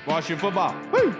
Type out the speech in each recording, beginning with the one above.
Washington football. Woo!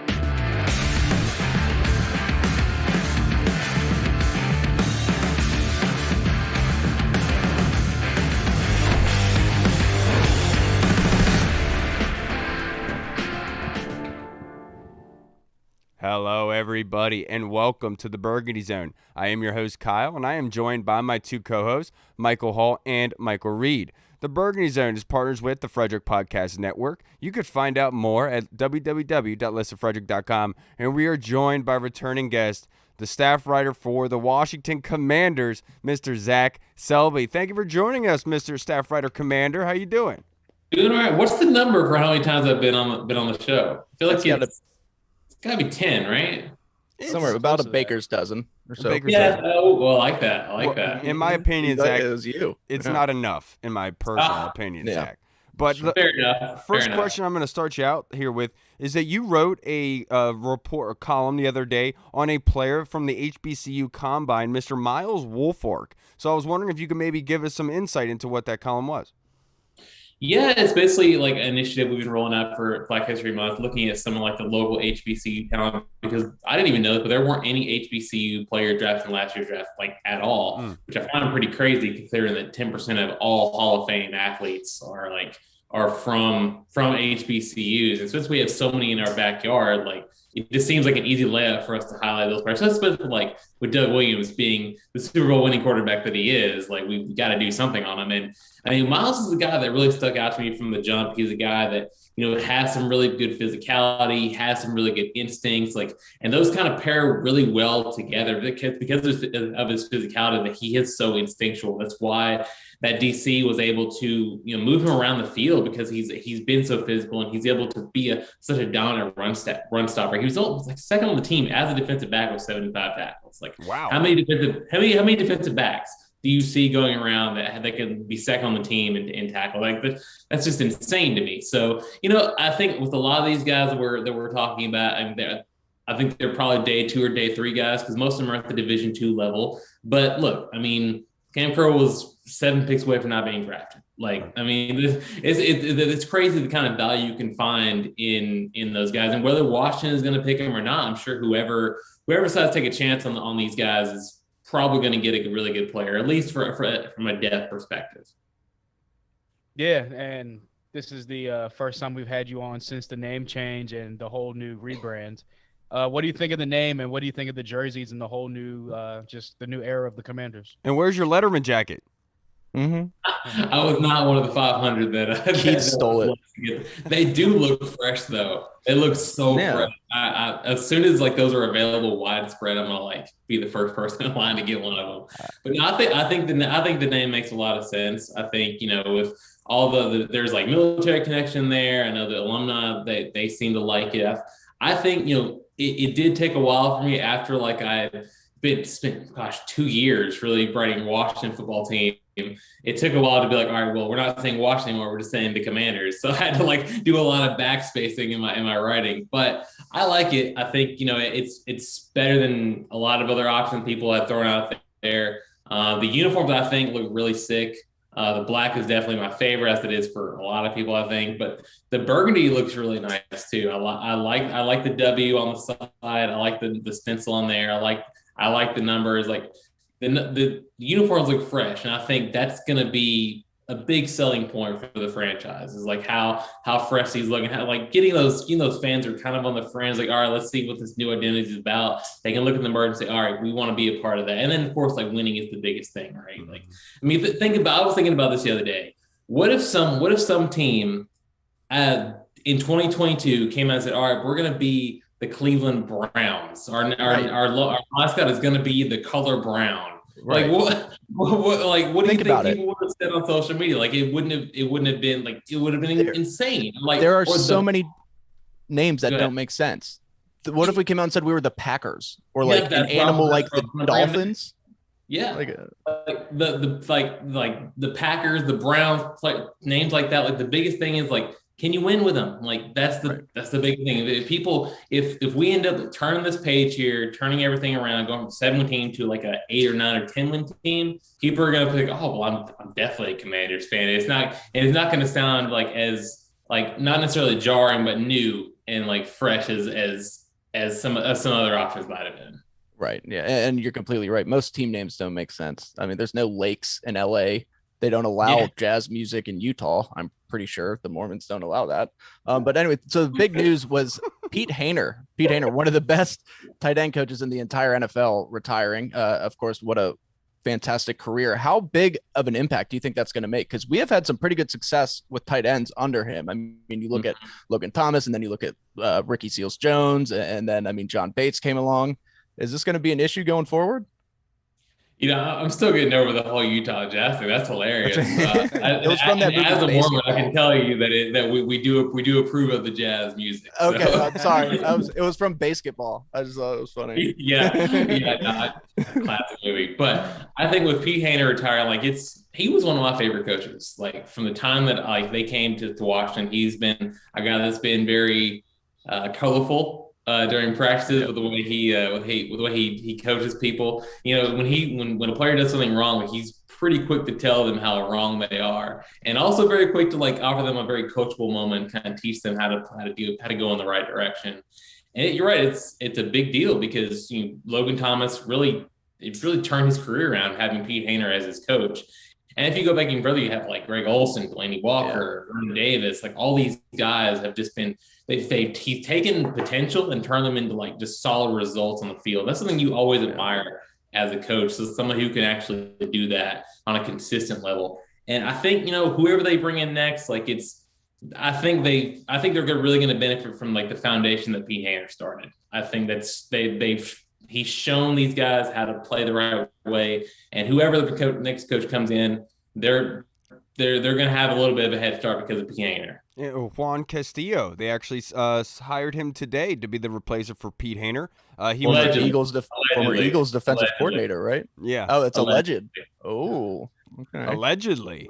Hello, everybody, and welcome to the Burgundy Zone. I am your host, Kyle, and I am joined by my two co-hosts, Michael Hall and Michael Reed. The Burgundy Zone is partners with the Frederick Podcast Network. You could find out more at www.listenfrederick.com, and we are joined by returning guest, the staff writer for the Washington Commanders, Mr. Zach Selby. Thank you for joining us, Mr. Staff Writer Commander. How you doing? Doing all right. What's the number for how many times I've been on the show? I feel like it's got to be 10, right? Somewhere about a baker's dozen or so. Yeah. Oh, well, I like that. In my opinion, Zach, it's Yeah. not enough, in my personal opinion, Zach. But Fair enough. First question I'm going to start you out here with is that you wrote a column the other day on a player from the HBCU Combine, Mr. Miles Woolfolk. So I was wondering if you could maybe give us some insight into what that column was. Yeah, it's basically like an initiative we've been rolling out for Black History Month, looking at some of like the local HBCU talent, because I didn't even know, but there weren't any HBCU player drafts in last year's draft like at all, which I find pretty crazy considering that 10% of all Hall of Fame athletes are from HBCUs. And since we have so many in our backyard, like it just seems like an easy layup for us to highlight those players. So especially like with Doug Williams being the Super Bowl winning quarterback that he is, like we've got to do something on him. And I mean, Miles is a guy that really stuck out to me from the jump. He's a guy that, has some really good physicality, has some really good instincts, and those kind of pair really well together because of his physicality, that he is so instinctual. That's why that DC was able to, move him around the field, because he's been so physical and he's able to be such a dominant run stopper. He was like second on the team as a defensive back with 75 tackles. Wow. How many defensive backs do you see going around that can be second on the team and tackle? That's just insane to me. So, I think with a lot of these guys that we're talking about, I think they're probably day 2 or day 3 guys, because most of them are at the Division II level. But look, Cam Crow was 7 picks away from not being drafted. It's crazy the kind of value you can find in those guys, and whether Washington is going to pick them or not. I'm sure whoever decides to take a chance on these guys is probably going to get a really good player, at least from a depth perspective. Yeah, and this is the first time we've had you on since the name change and the whole new rebrand. What do you think of the name, and what do you think of the jerseys and the whole new, just the new era of the Commanders? And where's your Letterman jacket? Mm-hmm. I was not one of the 500 that Keith stole it. They do look fresh, though. They look so fresh. As soon as those are available widespread, I'm gonna be the first person in line to get one of them. But no, I think the name makes a lot of sense. I think with all there's military connection there. I know the alumni they seem to like it. I think it did take a while for me after I spent 2 years really writing Washington football team. It took a while to be all right, well, we're not saying Washington anymore, we're just saying the Commanders. So I had to do a lot of backspacing in my writing, but I like it. I think it's better than a lot of other options people have thrown out there. The uniforms I think look really sick. The black is definitely my favorite, as it is for a lot of people, I think. But the burgundy looks really nice too. I like the W on the side. I like the stencil on there. I like the numbers. The uniforms look fresh, and I think that's going to be a big selling point for the franchise. Is how fresh he's looking. How getting those fans are kind of on the fringe. All right, let's see what this new identity is about. They can look at the merge and say, all right, we want to be a part of that. And then of course, winning is the biggest thing, right? I was thinking about this the other day. What if some team in 2022 came out and said, all right, we're going to be the Cleveland Browns. Our mascot is going to be the color brown. Right. What do you think about people would have said on social media? It wouldn't have been insane. There are so many names that don't make sense. What if we came out and said we were the Packers, or an animal like the Dolphins? Yeah, the Packers, the Browns, names like that. The biggest thing is can you win with them? That's the big thing. If we end up turning this page here, turning everything around, going from 7-win team to a 8 or 9 or 10-win team, people are going to think, oh, well, I'm definitely a Commanders fan. It's not going to sound as not necessarily jarring, but new and like fresh as some other options might have been. Right. Yeah. And you're completely right. Most team names don't make sense. I mean, there's no lakes in LA. They don't allow jazz music in Utah. I'm pretty sure the Mormons don't allow that. But anyway, so the big news was Pete Hayner, one of the best tight end coaches in the entire NFL, retiring. Of course, what a fantastic career. How big of an impact do you think that's going to make? Because we have had some pretty good success with tight ends under him. I mean, you look at Logan Thomas, and then you look at Ricky Seals-Jones, and then, I mean, John Bates came along. Is this going to be an issue going forward? You know, I'm still getting over the whole Utah Jazz thing. That's hilarious. It was from that movie, as a Mormon, I can tell you that we do approve of the jazz music. So. Okay, I'm sorry. It was from Basketball. I just thought it was funny. Classic movie. But I think with Pete Hayner retiring, like he was one of my favorite coaches. Like from the time that they came to Washington, he's been a guy that's been very colorful. During practices, with the way he coaches people, you know, when a player does something wrong, like he's pretty quick to tell them how wrong they are, and also very quick to like offer them a very coachable moment, kind of teach them how to go in the right direction. And you're right, it's a big deal because Logan Thomas really turned his career around having Pete Hayner as his coach. And if you go back even further, you have like Greg Olson, Delaney Walker, Vernon Davis, like all these guys have just been. He's taken potential and turned them into like just solid results on the field. That's something you always admire as a coach. So someone who can actually do that on a consistent level. And I think, whoever they bring in next, like I think they're really going to benefit from like the foundation that Pete Hayner started. I think he's shown these guys how to play the right way, and whoever the next coach comes in, they're going to have a little bit of a head start because of Pete Hayner. Yeah, Juan Castillo, they actually hired him today to be the replacement for Pete Hayner. He was former Eagles defensive coordinator, right? Yeah. Oh, it's alleged. Oh, okay. Allegedly.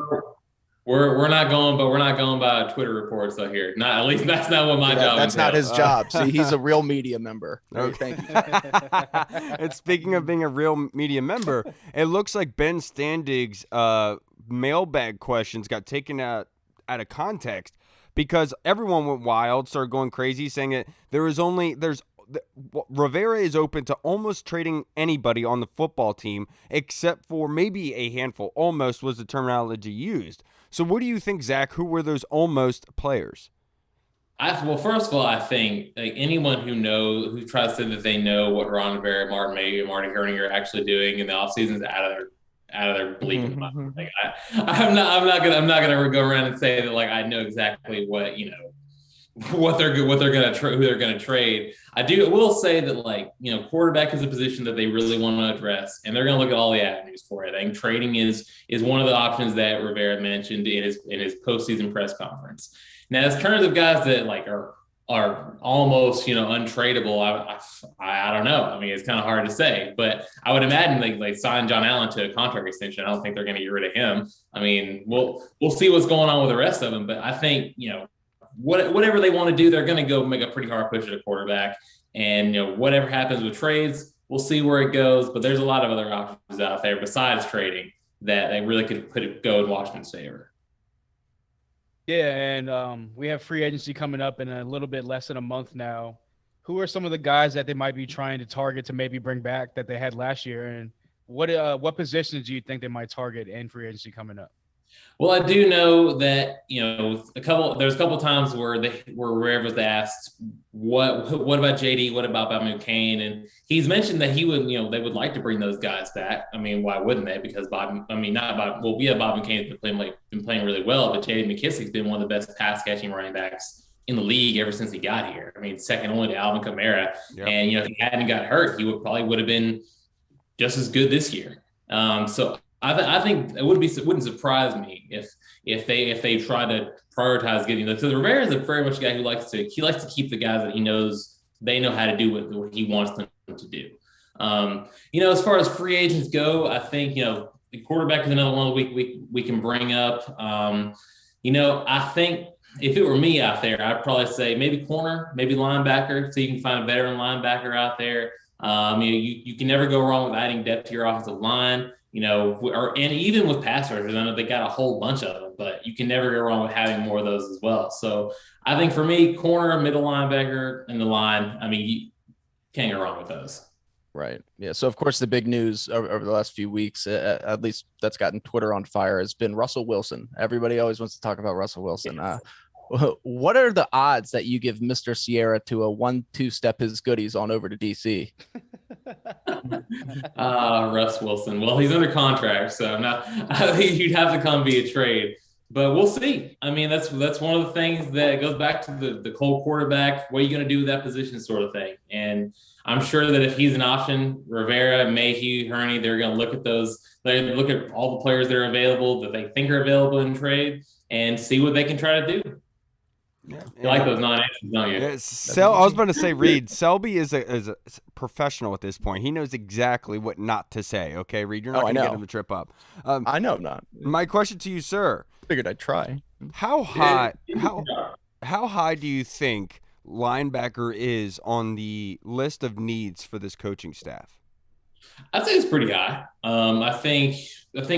We're not going by Twitter reports though here. Not at least that's not what my job. That's not his job. See, he's a real media member. Okay. Thank you. And speaking of being a real media member, it looks like Ben Standig's mailbag questions got taken out of context because everyone went wild, started going crazy, saying that Rivera is open to almost trading anybody on the football team except for maybe a handful. Almost was the terminology used. So what do you think, Zach? Who were those almost players? Well, first of all, I think like anyone who tries to say that they know what Ron Rivera, Martin Mayhew, and Marty Herning are actually doing in the offseason is out of their bleeping mind. Like I'm not gonna go around and say that like I know exactly what who they're gonna trade. I will say that like quarterback is a position that they really want to address, and they're gonna look at all the avenues for it. I think trading is one of the options that Rivera mentioned in his postseason press conference. Now, as terms of guys that like are almost untradeable, I don't know. I mean, it's kind of hard to say, but I would imagine they sign John Allen to a contract extension. I don't think they're going to get rid of him. I mean, we'll see what's going on with the rest of them, but I think whatever they want to do, they're going to go make a pretty hard push at a quarterback, and whatever happens with trades, we'll see where it goes. But there's a lot of other options out there besides trading that they really could go in Washington's favor. Yeah, and we have free agency coming up in a little bit less than a month now. Who are some of the guys that they might be trying to target to maybe bring back that they had last year? And what positions do you think they might target in free agency coming up? Well, I do know that there's a couple times where Riveras was asked what about JD, what about Bob McCain, and he's mentioned that he would they would like to bring those guys back. I mean, why wouldn't they? Because Bob McCain's been playing really well, but JD McKissic's been one of the best pass catching running backs in the league ever since he got here. I mean, second only to Alvin Kamara, and if he hadn't got hurt, he would have been just as good this year. So. I think it wouldn't surprise me if they try to prioritize getting those. So Rivera is very much a guy who likes to keep the guys that he knows they know how to do what he wants them to do. As far as free agents go, I think the quarterback is another one we can bring up. I think if it were me out there, I'd probably say maybe corner, maybe linebacker, so you can find a veteran linebacker out there. You can never go wrong with adding depth to your offensive line. And even with pass rushers, I know they got a whole bunch of them, but you can never go wrong with having more of those as well. So I think for me, corner, middle linebacker, and the line, you can't go wrong with those. Right. Yeah. So, of course, the big news over the last few weeks, at least that's gotten Twitter on fire, has been Russell Wilson. Everybody always wants to talk about Russell Wilson. What are the odds that you give Mr. Sierra to a 1-2 step his goodies on over to DC? Russ Wilson. Well, he's under contract, so I think you'd have to come via trade. But we'll see. That's one of the things that goes back to the cold quarterback. What are you going to do with that position, sort of thing? And I'm sure that if he's an option, Rivera, Mayhew, Hurney, they're going to look at those. They look at all the players that are available that they think are available in trade and see what they can try to do. Yeah. You like those non-answers, don't you? Yeah, I was about to say, Reed, Selby is a professional at this point. He knows exactly what not to say. Okay, Reed, you're not going to get him to trip up. I know I'm not. My question to you, sir. Figured I'd try. How high do you think linebacker is on the list of needs for this coaching staff? I'd say it's pretty high. I think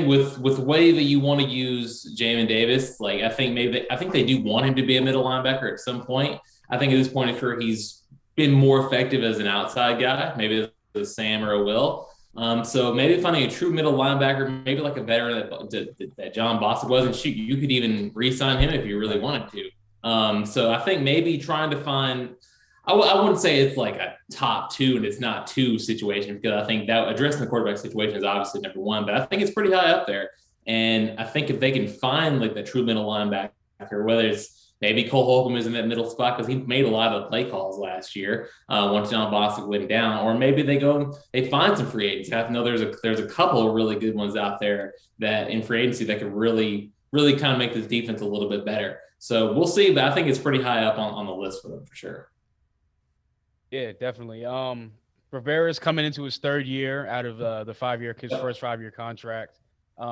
with the way that you want to use Jamin Davis, I think they do want him to be a middle linebacker at some point. I think at this point in his career, he's been more effective as an outside guy, maybe as Sam or a Will. So maybe finding a true middle linebacker, maybe like a veteran that John Bostic was, and shoot, you could even re-sign him if you really wanted to. So I think maybe trying to find, I wouldn't say it's like a top two and it's not two situation, because I think that addressing the quarterback situation is obviously number one, but I think it's pretty high up there. And I think if they can find like the true middle linebacker, whether it's maybe Cole Holcomb is in that middle spot because he made a lot of the play calls last year once John Bostic went down, or maybe they find some free agents. I know there's a couple of really good ones out there that in free agency that could really, really kind of make this defense a little bit better. So we'll see, but I think it's pretty high up on the list for them for sure. Yeah, definitely. Riveras coming into his third year out of his first 5-year contract.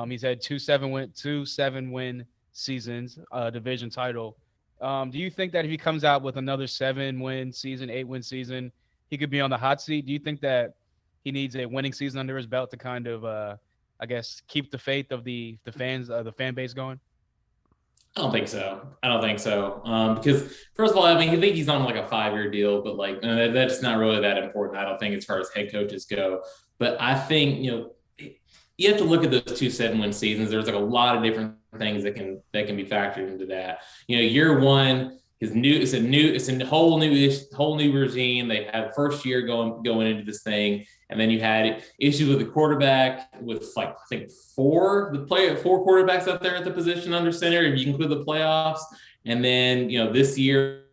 He's had two 7-win seasons, division title. Do you think that if he comes out with another 7-win season, 8-win season, he could be on the hot seat? Do you think that he needs a winning season under his belt to kind of, keep the faith of the fans, the fan base going? I don't think so. Because first of all, I think he's on like a 5-year deal, but that's not really that important. I don't think as far as head coaches go. But I think you have to look at those 2 7-win seasons. There's like a lot of different things that can be factored into that. Year one is new. It's a whole new regime. They had first year going into this thing, and then you had issues with the quarterback with I think 4 quarterbacks out there at the position under center if you include the playoffs. And then this year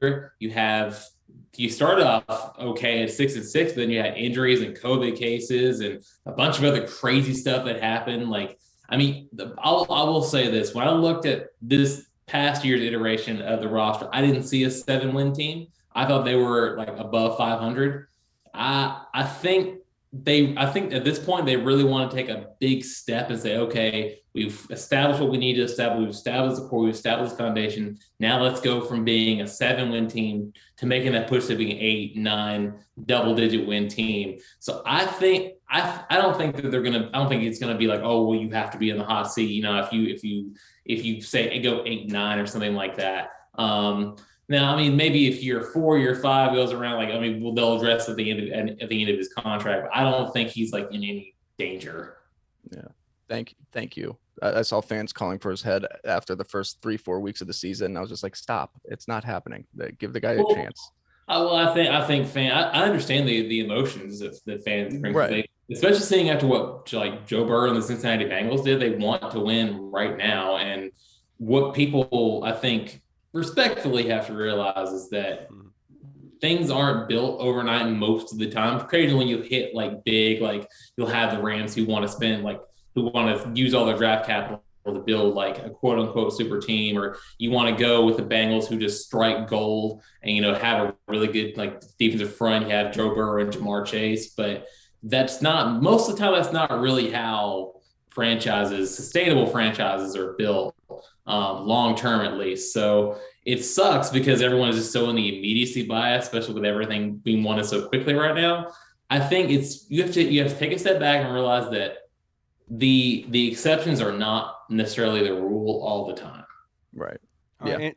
you started off okay at 6-6, but then you had injuries and COVID cases and a bunch of other crazy stuff that happened. I will say this: when I looked at this past year's iteration of the roster, I didn't see a 7-win team. I thought they were like above 500. I think at this point they really want to take a big step and say, okay, we've established what we need to establish. We've established the core. We've established the foundation. Now let's go from being a 7-win team to making that push to being an 8, 9 double-digit win team. So I think I don't think it's gonna be like, oh well, you have to be in the hot seat. If you say go 8, 9 or something like that. Now, maybe if year 4, year 5 goes around, they'll address at the end of his contract. But I don't think he's in any danger. Yeah, thank you. I saw fans calling for his head after the first 3-4 weeks of the season. I was just like, stop! It's not happening. Give the guy a chance. I think I understand the emotions that fans bring. Right. Especially seeing after what Joe Burrow and the Cincinnati Bengals did. They want to win right now, and what people I think respectfully have to realize is that things aren't built overnight most of the time. Occasionally you hit big, you'll have the Rams who want to spend who want to use all their draft capital to build a quote unquote super team, or you want to go with the Bengals who just strike gold and have a really good defensive front. You have Joe Burrow and Jamar Chase, but that's not most of the time. That's not really how sustainable franchises are built. Long term at least. So it sucks because everyone is just so in the immediacy bias, especially with everything being wanted so quickly right now. I think you have to take a step back and realize that the exceptions are not necessarily the rule all the time. Right. Yeah.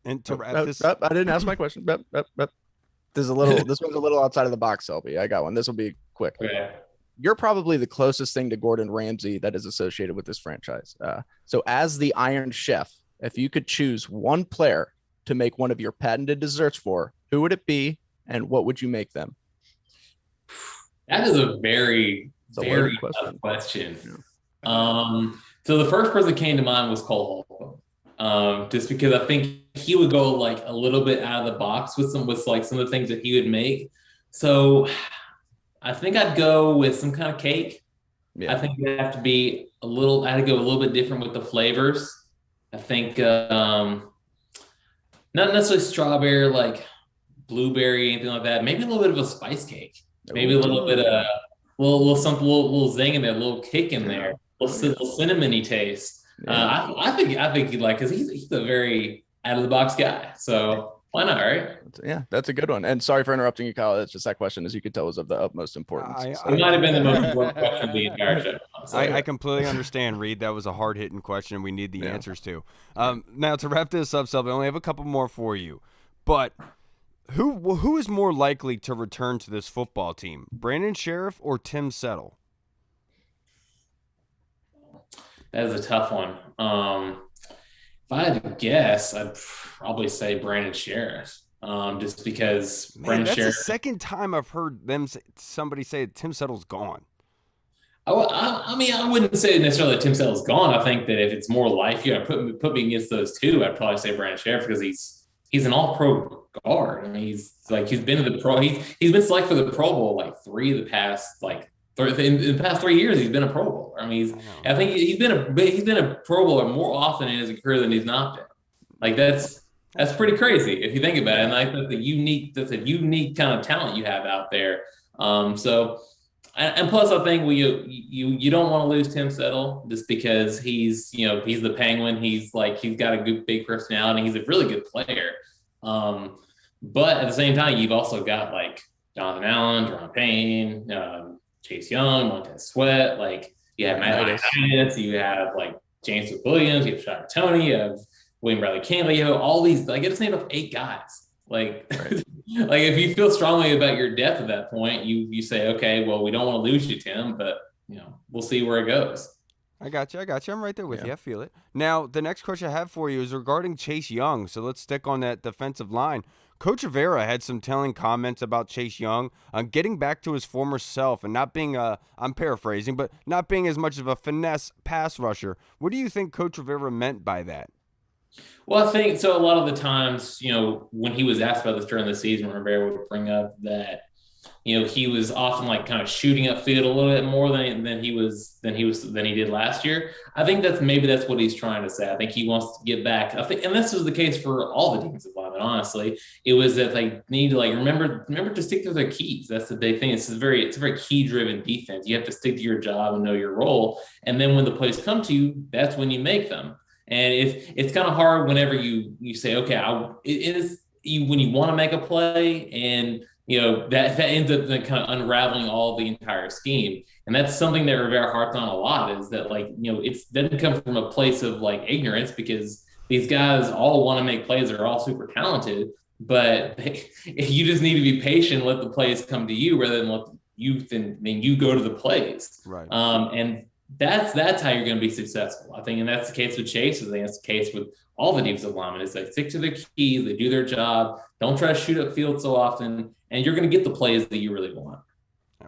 And to wrap this, I didn't ask my question. This one's a little outside of the box, Selby. I got one. This will be quick. Okay. You're probably the closest thing to Gordon Ramsay that is associated with this franchise. So as the Iron Chef, if you could choose one player to make one of your patented desserts for, who would it be and what would you make them? That is a very tough question. Yeah. So the first person that came to mind was Cole Holcomb. Just because I think he would go like a little bit out of the box with some of the things that he would make. So I think I'd go with some kind of cake. Yeah. I think it'd have to be I had to go a little bit different with the flavors. I think not necessarily strawberry, like blueberry, anything like that. Maybe a little bit of a spice cake. Maybe a little bit of little zing in there, a little kick in there, a little cinnamony taste. Yeah. I think he'd like, because he's a very out of the box guy. So why not, right? Yeah, that's a good one. And sorry for interrupting you, Kyle. That's just that question, as you could tell, was of the utmost importance. It might have been the most important question of the entire show. So, I completely understand, Reed. That was a hard-hitting question we need the answers to. Now, to wrap this up, Selby, I only have a couple more for you. But who is more likely to return to this football team, Brandon Sheriff or Tim Settle? That is a tough one. If I had to guess, I'd probably say Brandon Sheriff. Just because Brandon Sheriff. That's the second time I've heard somebody say that Tim Settle's gone. I mean, I wouldn't say necessarily that Tim Settle's gone. I think that if it's more life, put me against those two, I'd probably say Brandon Sheriff, because he's an all-pro guard. I mean, he's been to the pro. He's been selected for the Pro Bowl like in the past 3 years. He's been a Pro Bowler. I mean, I think he's been a Pro Bowler more often in his career than he's not been. Like that's pretty crazy if you think about it. And I think that's a unique kind of talent you have out there. So, and plus I think you don't want to lose Tim Settle just because he's the Penguin. He's got a good big personality. He's a really good player. But at the same time, you've also got like Jonathan Allen, Jerome Payne, Chase Young, Montez Sweat. Like you have Matt Hayner, you have like James Williams, you have Shaka Tony, you have William Bradley Campbell. You have all these. Like, it's named up 8 guys. Like, right. Like if you feel strongly about your depth at that point, you say, okay, well, we don't want to lose you, Tim, but we'll see where it goes. I got you. I'm right there with you. I feel it. Now, the next question I have for you is regarding Chase Young. So let's stick on that defensive line. Coach Riveras had some telling comments about Chase Young on getting back to his former self and not being I'm paraphrasing, but not being as much of a finesse pass rusher. What do you think Coach Riveras meant by that? Well, I think so. A lot of the times, when he was asked about this during the season, Rivera would bring up that, he was often like kind of shooting upfield a little bit more than he did last year. I think that's what he's trying to say. I think he wants to get back. I think, and this was the case for all the defensive linemen. Honestly, it was that they need to remember to stick to their keys. That's the big thing. It's a very key driven defense. You have to stick to your job and know your role. And then when the plays come to you, that's when you make them. And it's kind of hard whenever you say, okay, when you want to make a play and that ends up kind of unraveling all the entire scheme. And that's something that Rivera harped on a lot, is that it doesn't come from a place of ignorance, because these guys all want to make plays. They're all super talented, but you just need to be patient, let the plays come to you rather than let you go to the plays. Right. And that's how you're going to be successful, I think. And that's the case with Chase. I think that's the case with all the defensive linemen. Is they stick to their keys, they do their job, don't try to shoot upfield so often, and you're going to get the plays that you really want.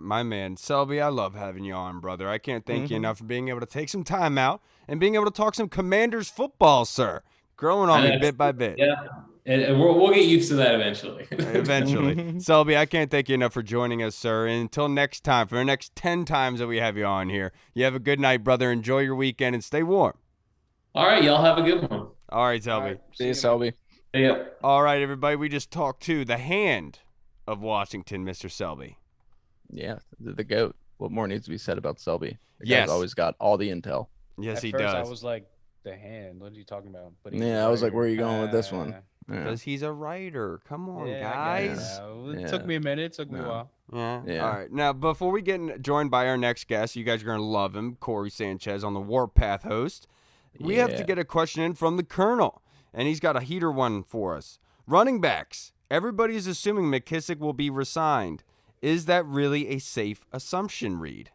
My man, Selby, I love having you on, brother. I can't thank you enough for being able to take some time out and being able to talk some Commanders football, sir. Growing on me bit by bit. Yeah. And we'll get used to that eventually. Eventually. Selby, I can't thank you enough for joining us, sir. And until next time, for the next 10 times that we have you on here, you have a good night, brother. Enjoy your weekend and stay warm. All right. Y'all have a good one. All right, Selby. All right. See you, Selby. Yeah. All right, everybody. We just talked to the hand of Washington, Mr. Selby. Yeah, the GOAT. What more needs to be said about Selby? The Yes. guy's always got all the intel. Yes, At he first, does. I was like, the hand. What are you talking about? But Yeah, I was like, where are you going with this one? Because he's a writer. Come on, Yeah, guys. It took me a minute. It took me a while. Yeah. All right. Now, before we get joined by our next guest, you guys are going to love him, Corey Sanchez, on the Warpath host. We have to get a question in from the Colonel, and he's got a heater one for us. Running backs. Everybody is assuming Mckissic will be re-signed. Is that really a safe assumption, Reed?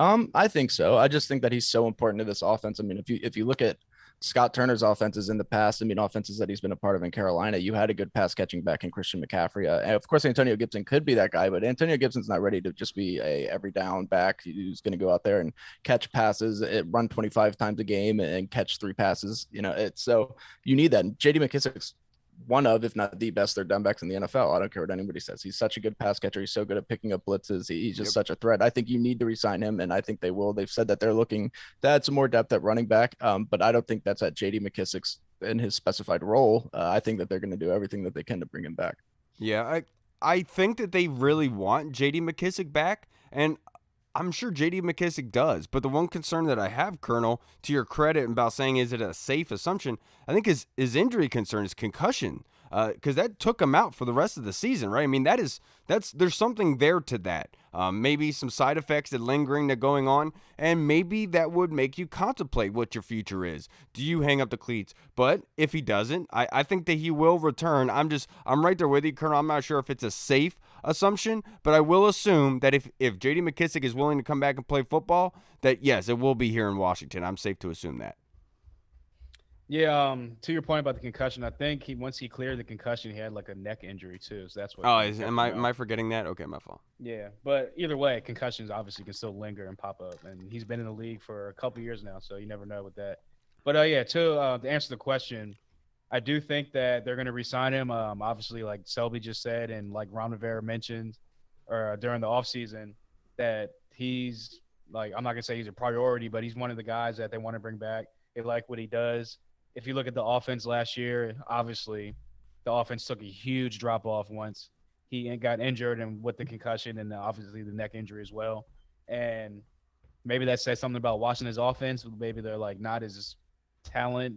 I think so. I just think that he's so important to this offense. I mean, if you look at Scott Turner's offenses in the past, I mean, offenses that he's been a part of in Carolina, you had a good pass catching back in Christian McCaffrey. And of course, Antonio Gibson could be that guy, but Antonio Gibson's not ready to just be a every down back who's going to go out there and catch passes, run 25 times a game and catch 3 passes. So you need that. And JD McKissic's one of, if not the best third down backs in the NFL. I don't care what anybody says. He's such a good pass catcher. He's so good at picking up blitzes. He's just such a threat. I think you need to re-sign him, and I think they will. They've said that they're looking to add some more depth at running back, but I don't think that's at JD McKissic's in his specified role. I think that they're going to do everything that they can to bring him back. Yeah, I think that they really want JD McKissic back, and I'm sure JD McKissic does, but the one concern that I have, Colonel, to your credit about saying is it a safe assumption, I think his injury concern is concussion, because that took him out for the rest of the season, right? I mean, there's something there to that. Maybe some side effects that lingering that going on, and maybe that would make you contemplate what your future is. Do you hang up the cleats? But if he doesn't, I think that he will return. I'm right there with you, Colonel. I'm not sure if it's a safe assumption, but I will assume that if JD McKissic is willing to come back and play football, that yes, it will be here in Washington. I'm safe to assume that. Yeah, to your point about the concussion, I think once he cleared the concussion, he had like a neck injury too. So that's what. Oh, am I forgetting that? Okay, my fault. Yeah, but either way, concussions obviously can still linger and pop up, and he's been in the league for a couple years now, so you never know with that. But to answer the question, I do think that they're going to re-sign him. Obviously, like Selby just said, and like Ron Rivera mentioned, or during the offseason, that he's like, I'm not gonna say he's a priority, but he's one of the guys that they want to bring back. They like what he does. If you look at the offense last year, obviously the offense took a huge drop off once he got injured and with the concussion and obviously the neck injury as well. And maybe that says something about Washington's offense. Maybe they're like not as talent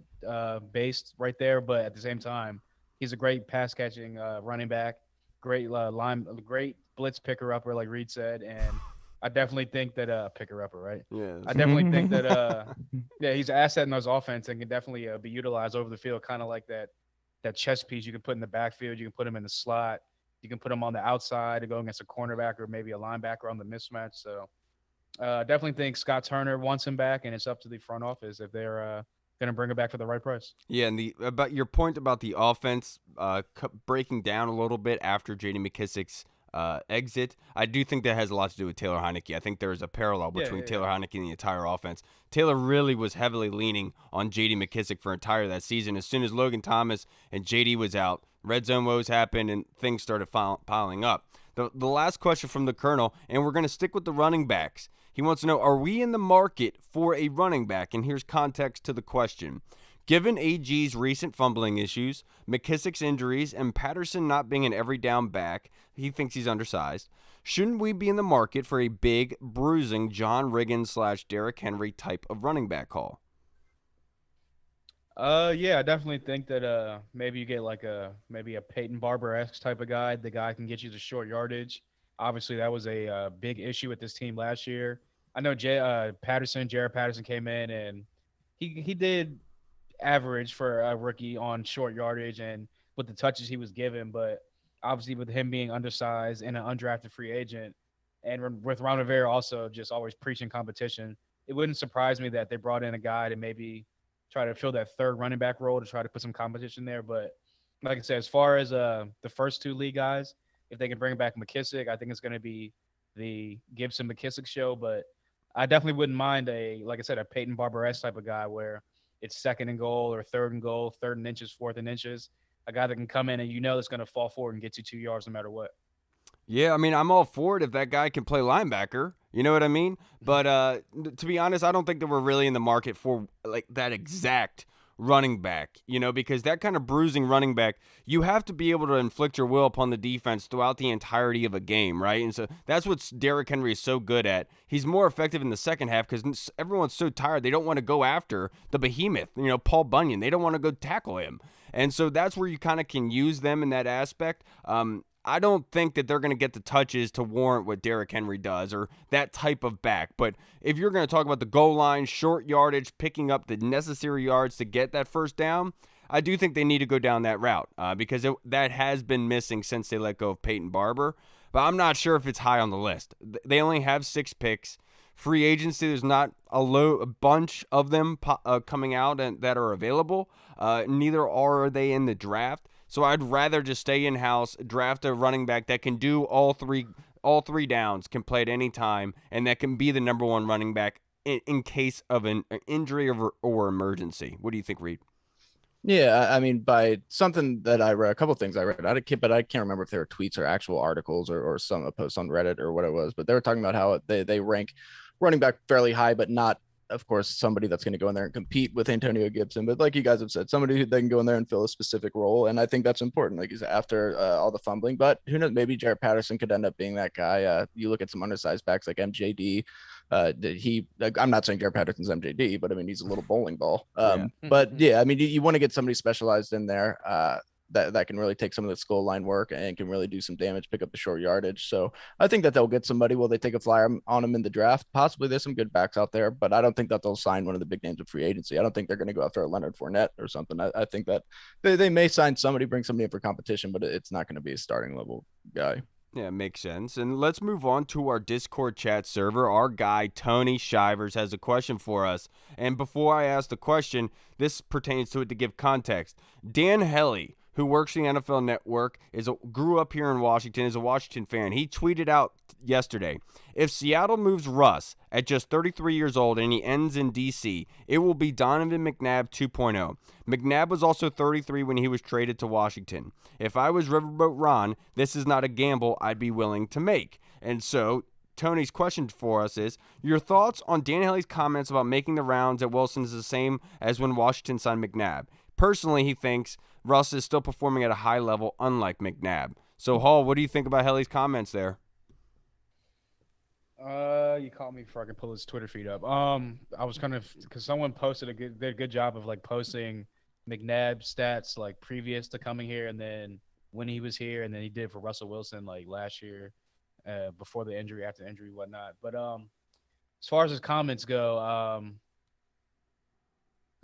based right there, but at the same time, he's a great pass catching running back, great great blitz picker upper, like Reed said, and I definitely think that picker upper, right? Yeah. I definitely think that he's an asset in those offense and can definitely be utilized over the field, kind of like that chess piece you can put in the backfield. You can put him in the slot. You can put him on the outside to go against a cornerback or maybe a linebacker on the mismatch. So definitely think Scott Turner wants him back, and it's up to the front office if they're going to bring him back for the right price. Yeah, and about your point about the offense breaking down a little bit after J.D. McKissic's exit, I do think that has a lot to do with Taylor Heineke. I think there's a parallel between Taylor Heineke and the entire offense. Taylor really was heavily leaning on J.D. McKissic for entire that season. As soon as Logan Thomas and J.D. was out, red zone woes happened and things started piling up. The last question from the Colonel, and we're going to stick with the running backs. He wants to know, are we in the market for a running back? And here's context to the question. Given AG's recent fumbling issues, McKissic's injuries, and Patterson not being an every down back, he thinks he's undersized. Shouldn't we be in the market for a big, bruising John Riggins / Derrick Henry type of running back call? Yeah, I definitely think that maybe you get like maybe a Peyton Barber-esque type of guy. The guy can get you the short yardage. Obviously, that was a big issue with this team last year. I know Jared Patterson came in and he did average for a rookie on short yardage and with the touches he was given, but obviously with him being undersized and an undrafted free agent, and with Ron Rivera also just always preaching competition, it wouldn't surprise me that they brought in a guy to maybe try to fill that third running back role to try to put some competition there. But like I said, as far as the first two league guys, if they can bring back McKissic, I think it's going to be the Gibson McKissic show. But I definitely wouldn't mind like I said, a Peyton Barber-esque type of guy where it's second and goal or third and goal, third and inches, fourth and inches. A guy that can come in and that's going to fall forward and get you 2 yards no matter what. Yeah, I mean, I'm all for it if that guy can play linebacker. You know what I mean? But to be honest, I don't think that we're really in the market for like that exact running back, because that kind of bruising running back, you have to be able to inflict your will upon the defense throughout the entirety of a game, right? And so that's what Derrick Henry is so good at. He's more effective in the second half because everyone's so tired. They don't want to go after the behemoth, Paul Bunyan. They don't want to go tackle him. And so that's where you kind of can use them in that aspect. I don't think that they're going to get the touches to warrant what Derrick Henry does or that type of back. But if you're going to talk about the goal line, short yardage, picking up the necessary yards to get that first down, I do think they need to go down that route because that has been missing since they let go of Peyton Barber. But I'm not sure if it's high on the list. They only have 6 picks. Free agency, there's not a bunch of them coming out and that are available. Neither are they in the draft. So I'd rather just stay in-house, draft a running back that can do all three downs, can play at any time, and that can be the number 1 running back in case of an injury or emergency. What do you think, Reed? Yeah, I mean, by something that I read, a couple of things I read, but I can't remember if they were tweets or actual articles or some posts on Reddit or what it was, but they were talking about how they rank running back fairly high, but not, of course, somebody that's going to go in there and compete with Antonio Gibson. But like you guys have said, somebody who they can go in there and fill a specific role. And I think that's important, like after all the fumbling. But who knows, maybe Jaret Patterson could end up being that guy. You look at some undersized backs like MJD. I'm not saying Jaret Patterson's MJD, but I mean, he's a little bowling ball. But yeah, I mean, you want to get somebody specialized in there that can really take some of the goal line work and can really do some damage, pick up the short yardage. So I think that they'll get somebody. Will they take a flyer on him in the draft? Possibly. There's some good backs out there, but I don't think that they'll sign one of the big names of free agency. I don't think they're going to go after a Leonard Fournette or something. I think that they may sign somebody, bring somebody in for competition, but it's not going to be a starting level guy. Yeah, makes sense. And let's move on to our Discord chat server. Our guy, Tony Shivers, has a question for us. And before I ask the question, this pertains to it to give context. Dan Helly, who works in the NFL Network, grew up here in Washington, is a Washington fan. He tweeted out yesterday, if Seattle moves Russ at just 33 years old and he ends in D.C., it will be Donovan McNabb 2.0. McNabb was also 33 when he was traded to Washington. If I was Riverboat Ron, this is not a gamble I'd be willing to make. And so Tony's question for us is, your thoughts on Dan Helly's comments about making the rounds at Wilson is the same as when Washington signed McNabb. Personally, he thinks Russ is still performing at a high level, unlike McNabb. So, Hall, what do you think about Helly's comments there? You caught me before I can pull his Twitter feed up. I was kind of because someone posted did a good job of like posting McNabb stats like previous to coming here, and then when he was here, and then he did for Russell Wilson like last year, before the injury, after the injury, whatnot. But as far as his comments go, I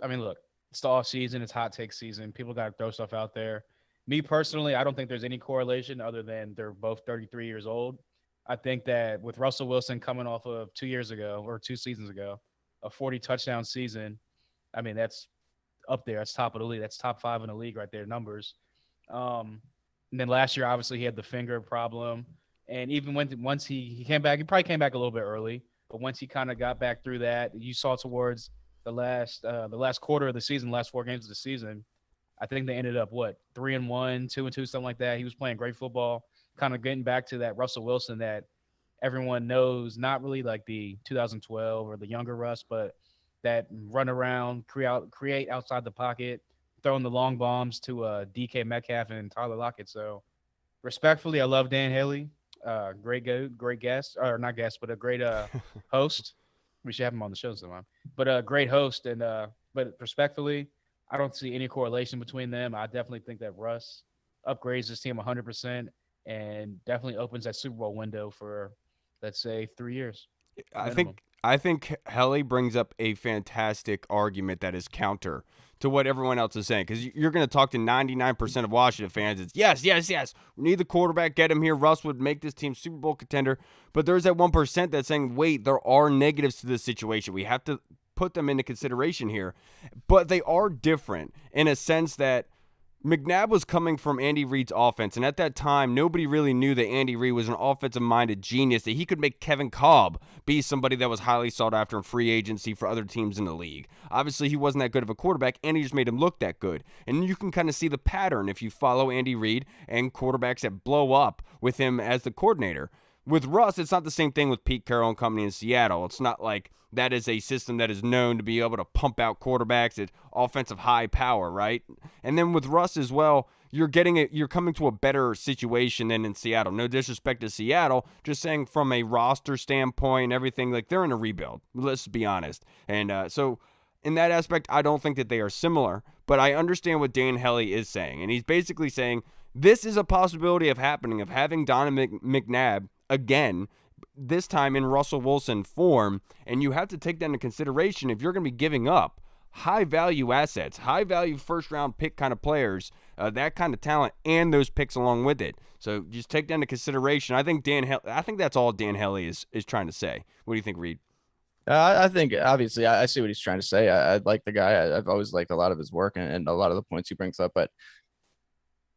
mean, look. It's the off season. It's hot take season. People got to throw stuff out there. Me personally, I don't think there's any correlation other than they're both 33 years old. I think that with Russell Wilson coming off of 2 seasons ago, a 40 touchdown season, I mean, that's up there. That's top of the league. That's top 5 in the league right there, numbers. And then last year, obviously, he had the finger problem. And even once he came back, he probably came back a little bit early. But once he kind of got back through that, you saw towards the last quarter of the season, last 4 games of the season, I think they ended up 3-1, 2-2, something like that. He was playing great football, kind of getting back to that Russell Wilson that everyone knows, not really like the 2012 or the younger Russ, but that run around, create outside the pocket, throwing the long bombs to DK Metcalf and Tyler Lockett. So respectfully, I love Dan Helly. Great guest, or not guest, but a great host. We should have him on the show sometime. But a great host, and but respectfully, I don't see any correlation between them. I definitely think that Russ upgrades this team 100% and definitely opens that Super Bowl window for, let's say, 3 years. I think Helly brings up a fantastic argument that is counter to what everyone else is saying, because you're going to talk to 99% of Washington fans. It's yes. We need the quarterback, get him here. Russ would make this team Super Bowl contender. But there's that 1% that's saying, wait, there are negatives to this situation. We have to put them into consideration here. But they are different in a sense that McNabb was coming from Andy Reid's offense, and at that time, nobody really knew that Andy Reid was an offensive-minded genius, that he could make Kevin Kolb be somebody that was highly sought after in free agency for other teams in the league. Obviously, he wasn't that good of a quarterback, and he just made him look that good. And you can kind of see the pattern if you follow Andy Reid and quarterbacks that blow up with him as the coordinator. With Russ, it's not the same thing with Pete Carroll and company in Seattle. It's not like that is a system that is known to be able to pump out quarterbacks at offensive high power, right? And then with Russ as well, you're coming to a better situation than in Seattle. No disrespect to Seattle, just saying from a roster standpoint and everything, like they're in a rebuild. Let's be honest. And so in that aspect, I don't think that they are similar, but I understand what Dan Hellie is saying. And he's basically saying this is a possibility of happening, of having Donovan McNabb again, this time in Russell Wilson form. And you have to take that into consideration if you're going to be giving up high value assets, high value first round pick kind of players, that kind of talent, and those picks along with it. So just take that into consideration. I think that's all Dan Hellie is trying to say. What do you think, Reed? I think obviously I see what he's trying to say. I like the guy. I've always liked a lot of his work and a lot of the points he brings up. But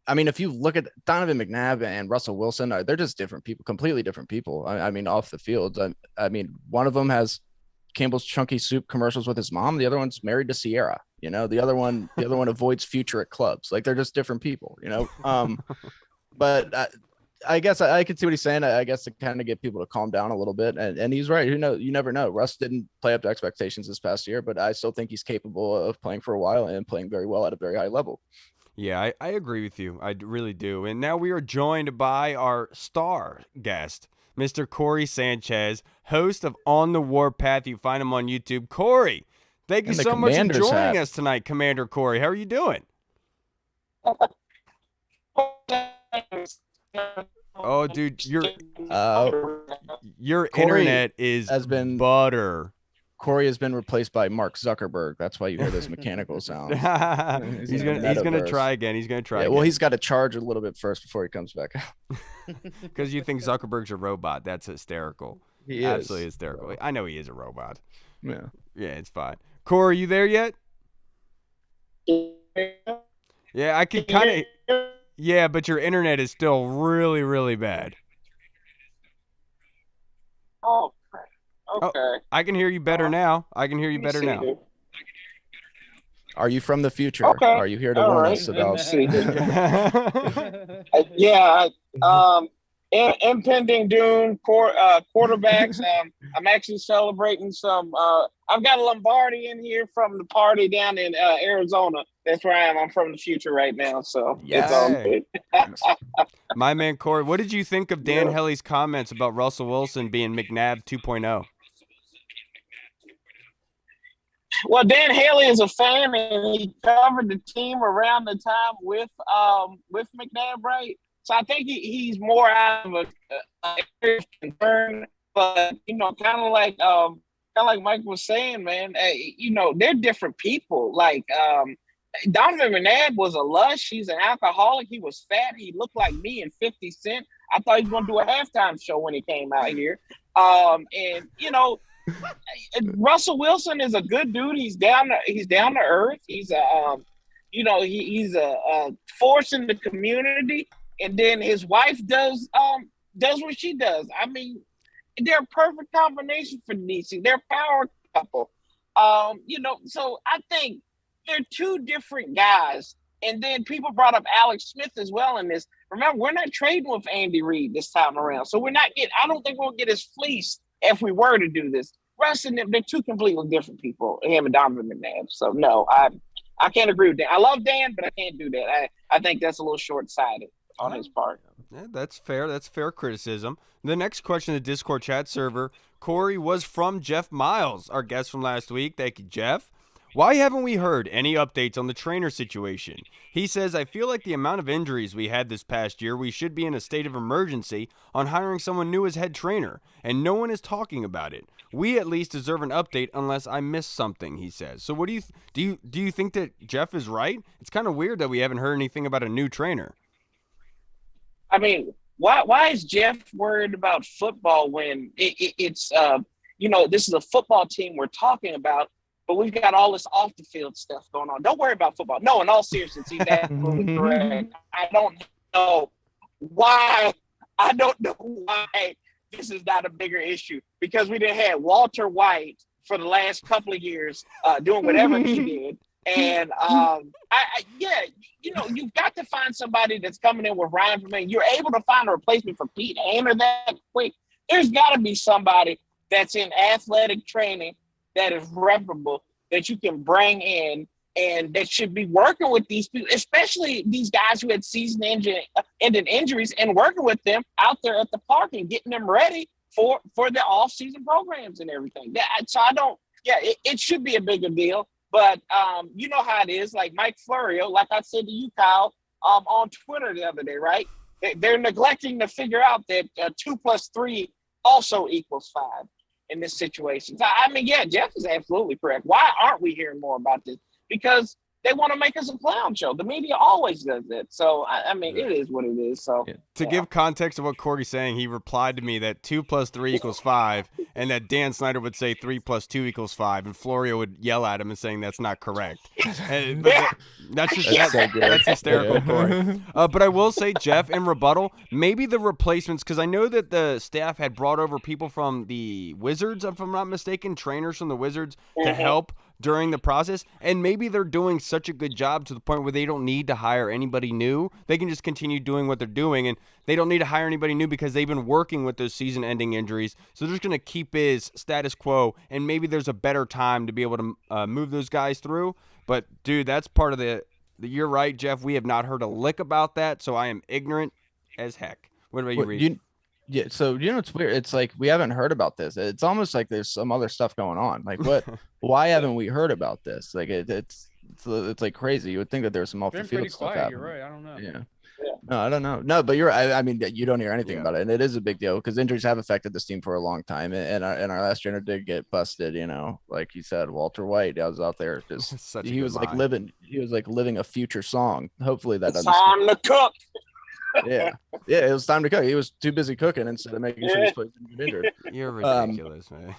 I mean, if you look at Donovan McNabb and Russell Wilson, they're just different people, completely different people. I mean, off the field. I mean, one of them has Campbell's Chunky Soup commercials with his mom. The other one's married to Sierra. You know, the other one avoids Future at clubs. Like, they're just different people. You know, but I guess I can see what he's saying. I guess to kind of get people to calm down a little bit. And he's right. Who knows? You never know. Russ didn't play up to expectations this past year, but I still think he's capable of playing for a while and playing very well at a very high level. Yeah, I agree with you. I really do. And now we are joined by our star guest, Mr. Corey Sanchez, host of On the Warpath. You find him on YouTube. Corey, thank you so much for joining us tonight, Commander Corey. How are you doing? Oh, dude, your internet has been butter. Corey has been replaced by Mark Zuckerberg. That's why you hear this mechanical sound. he's gonna try again. He's gonna try. Well, he's got to charge a little bit first before he comes back out. Because you think Zuckerberg's a robot. That's hysterical. He is absolutely hysterical. I know he is a robot. Yeah, it's fine. Corey, you there yet? Yeah, I can kind of. Yeah, but your internet is still really, really bad. Oh, okay. Oh, I can hear you better now. I can hear you better now. Are you from the future? Okay. Are you here to warn us about? Yeah. Impending doom quarterbacks. I'm actually celebrating some. I've got a Lombardi in here from the party down in Arizona. That's where I am. I'm from the future right now, so it's all good. My man Corey, what did you think of Dan Hellie's comments about Russell Wilson being McNabb 2.0? Well, Dan Hellie is a fan, and he covered the team around the time with McNabb, right? So I think he's more out of a concern, but kind of like Mike was saying, man. They're different people. Like Donovan McNabb was a lush. He's an alcoholic. He was fat. He looked like me and 50 Cent. I thought he was going to do a halftime show when he came out here. Russell Wilson is a good dude. He's down to earth. He's he's a force in the community. And then his wife does what she does. I mean, they're a perfect combination for DC. They're a power couple. So I think they're two different guys. And then people brought up Alex Smith as well in this. Remember, we're not trading with Andy Reid this time around. So I don't think we'll get as fleeced if we were to do this. Russ and them, they're two completely different people, him and Donovan McNabb. So no, I can't agree with Dan. I love Dan, but I can't do that. I think that's a little short-sighted on his part. Yeah, that's fair. That's fair criticism. The next question in the Discord chat server, Corey, was from Jeff Miles, our guest from last week. Thank you, Jeff. Why haven't we heard any updates on the trainer situation? He says, I feel like the amount of injuries we had this past year, we should be in a state of emergency on hiring someone new as head trainer, and no one is talking about it. We at least deserve an update unless I missed something, he says. So what do you think that Jeff is right? It's kind of weird that we haven't heard anything about a new trainer. I mean, why is Jeff worried about football when it's this is a football team we're talking about, but we've got all this off the field stuff going on. Don't worry about football. No, in all seriousness, he's absolutely correct. I don't know why this is not a bigger issue, because we didn't have Walter White for the last couple of years doing whatever he did. And you've got to find somebody that's coming in with Ryan Vermain. You're able to find a replacement for Pete Hayner that quick. There's got to be somebody that's in athletic training that is reputable that you can bring in and that should be working with these people, especially these guys who had season-ending injuries, and working with them out there at the park and getting them ready for the off-season programs and everything. So it should be a bigger deal. But you know how it is. Like Mike Florio, like I said to you, Kyle, on Twitter the other day, right? They're neglecting to figure out that 2 + 3 also equals 5 in this situation. So, I mean, yeah, Jeff is absolutely correct. Why aren't we hearing more about this? Because they want to make us a clown show. The media always does that. So, I mean, it is what it is. So, to give context of what Corey's saying, he replied to me that 2 + 3 = 5, and that Dan Snyder would say 3 + 2 = 5, and Florio would yell at him and saying that's not correct. And, that's hysterical, Corey. But I will say, Jeff, in rebuttal, maybe the replacements, because I know that the staff had brought over people from the Wizards, if I'm not mistaken, trainers from the Wizards to help during the process, and maybe they're doing such a good job to the point where they don't need to hire anybody new. They can just continue doing what they're doing, and they don't need to hire anybody new because they've been working with those season-ending injuries. So they're just going to keep his status quo, and maybe there's a better time to be able to move those guys through. But, dude, that's part of the you're right, Jeff. We have not heard a lick about that, so I am ignorant as heck. What about you, Reed? Yeah, so you know it's weird. It's like we haven't heard about this. It's almost like there's some other stuff going on. Like what? Why haven't we heard about this? Like it's like crazy. You would think that there's some off the field stuff happening. You're right. I don't know. Yeah. No, I don't know. No, but you're. I mean, you don't hear anything about it, and it is a big deal because injuries have affected this team for a long time. And our last trainer did get busted. You know, like you said, Walter White. I was out there just. He was like living. He was like living a future song. Hopefully that doesn't. Time to cook. Yeah, it was time to cook. He was too busy cooking instead of making sure his players didn't get injured. You're ridiculous, man.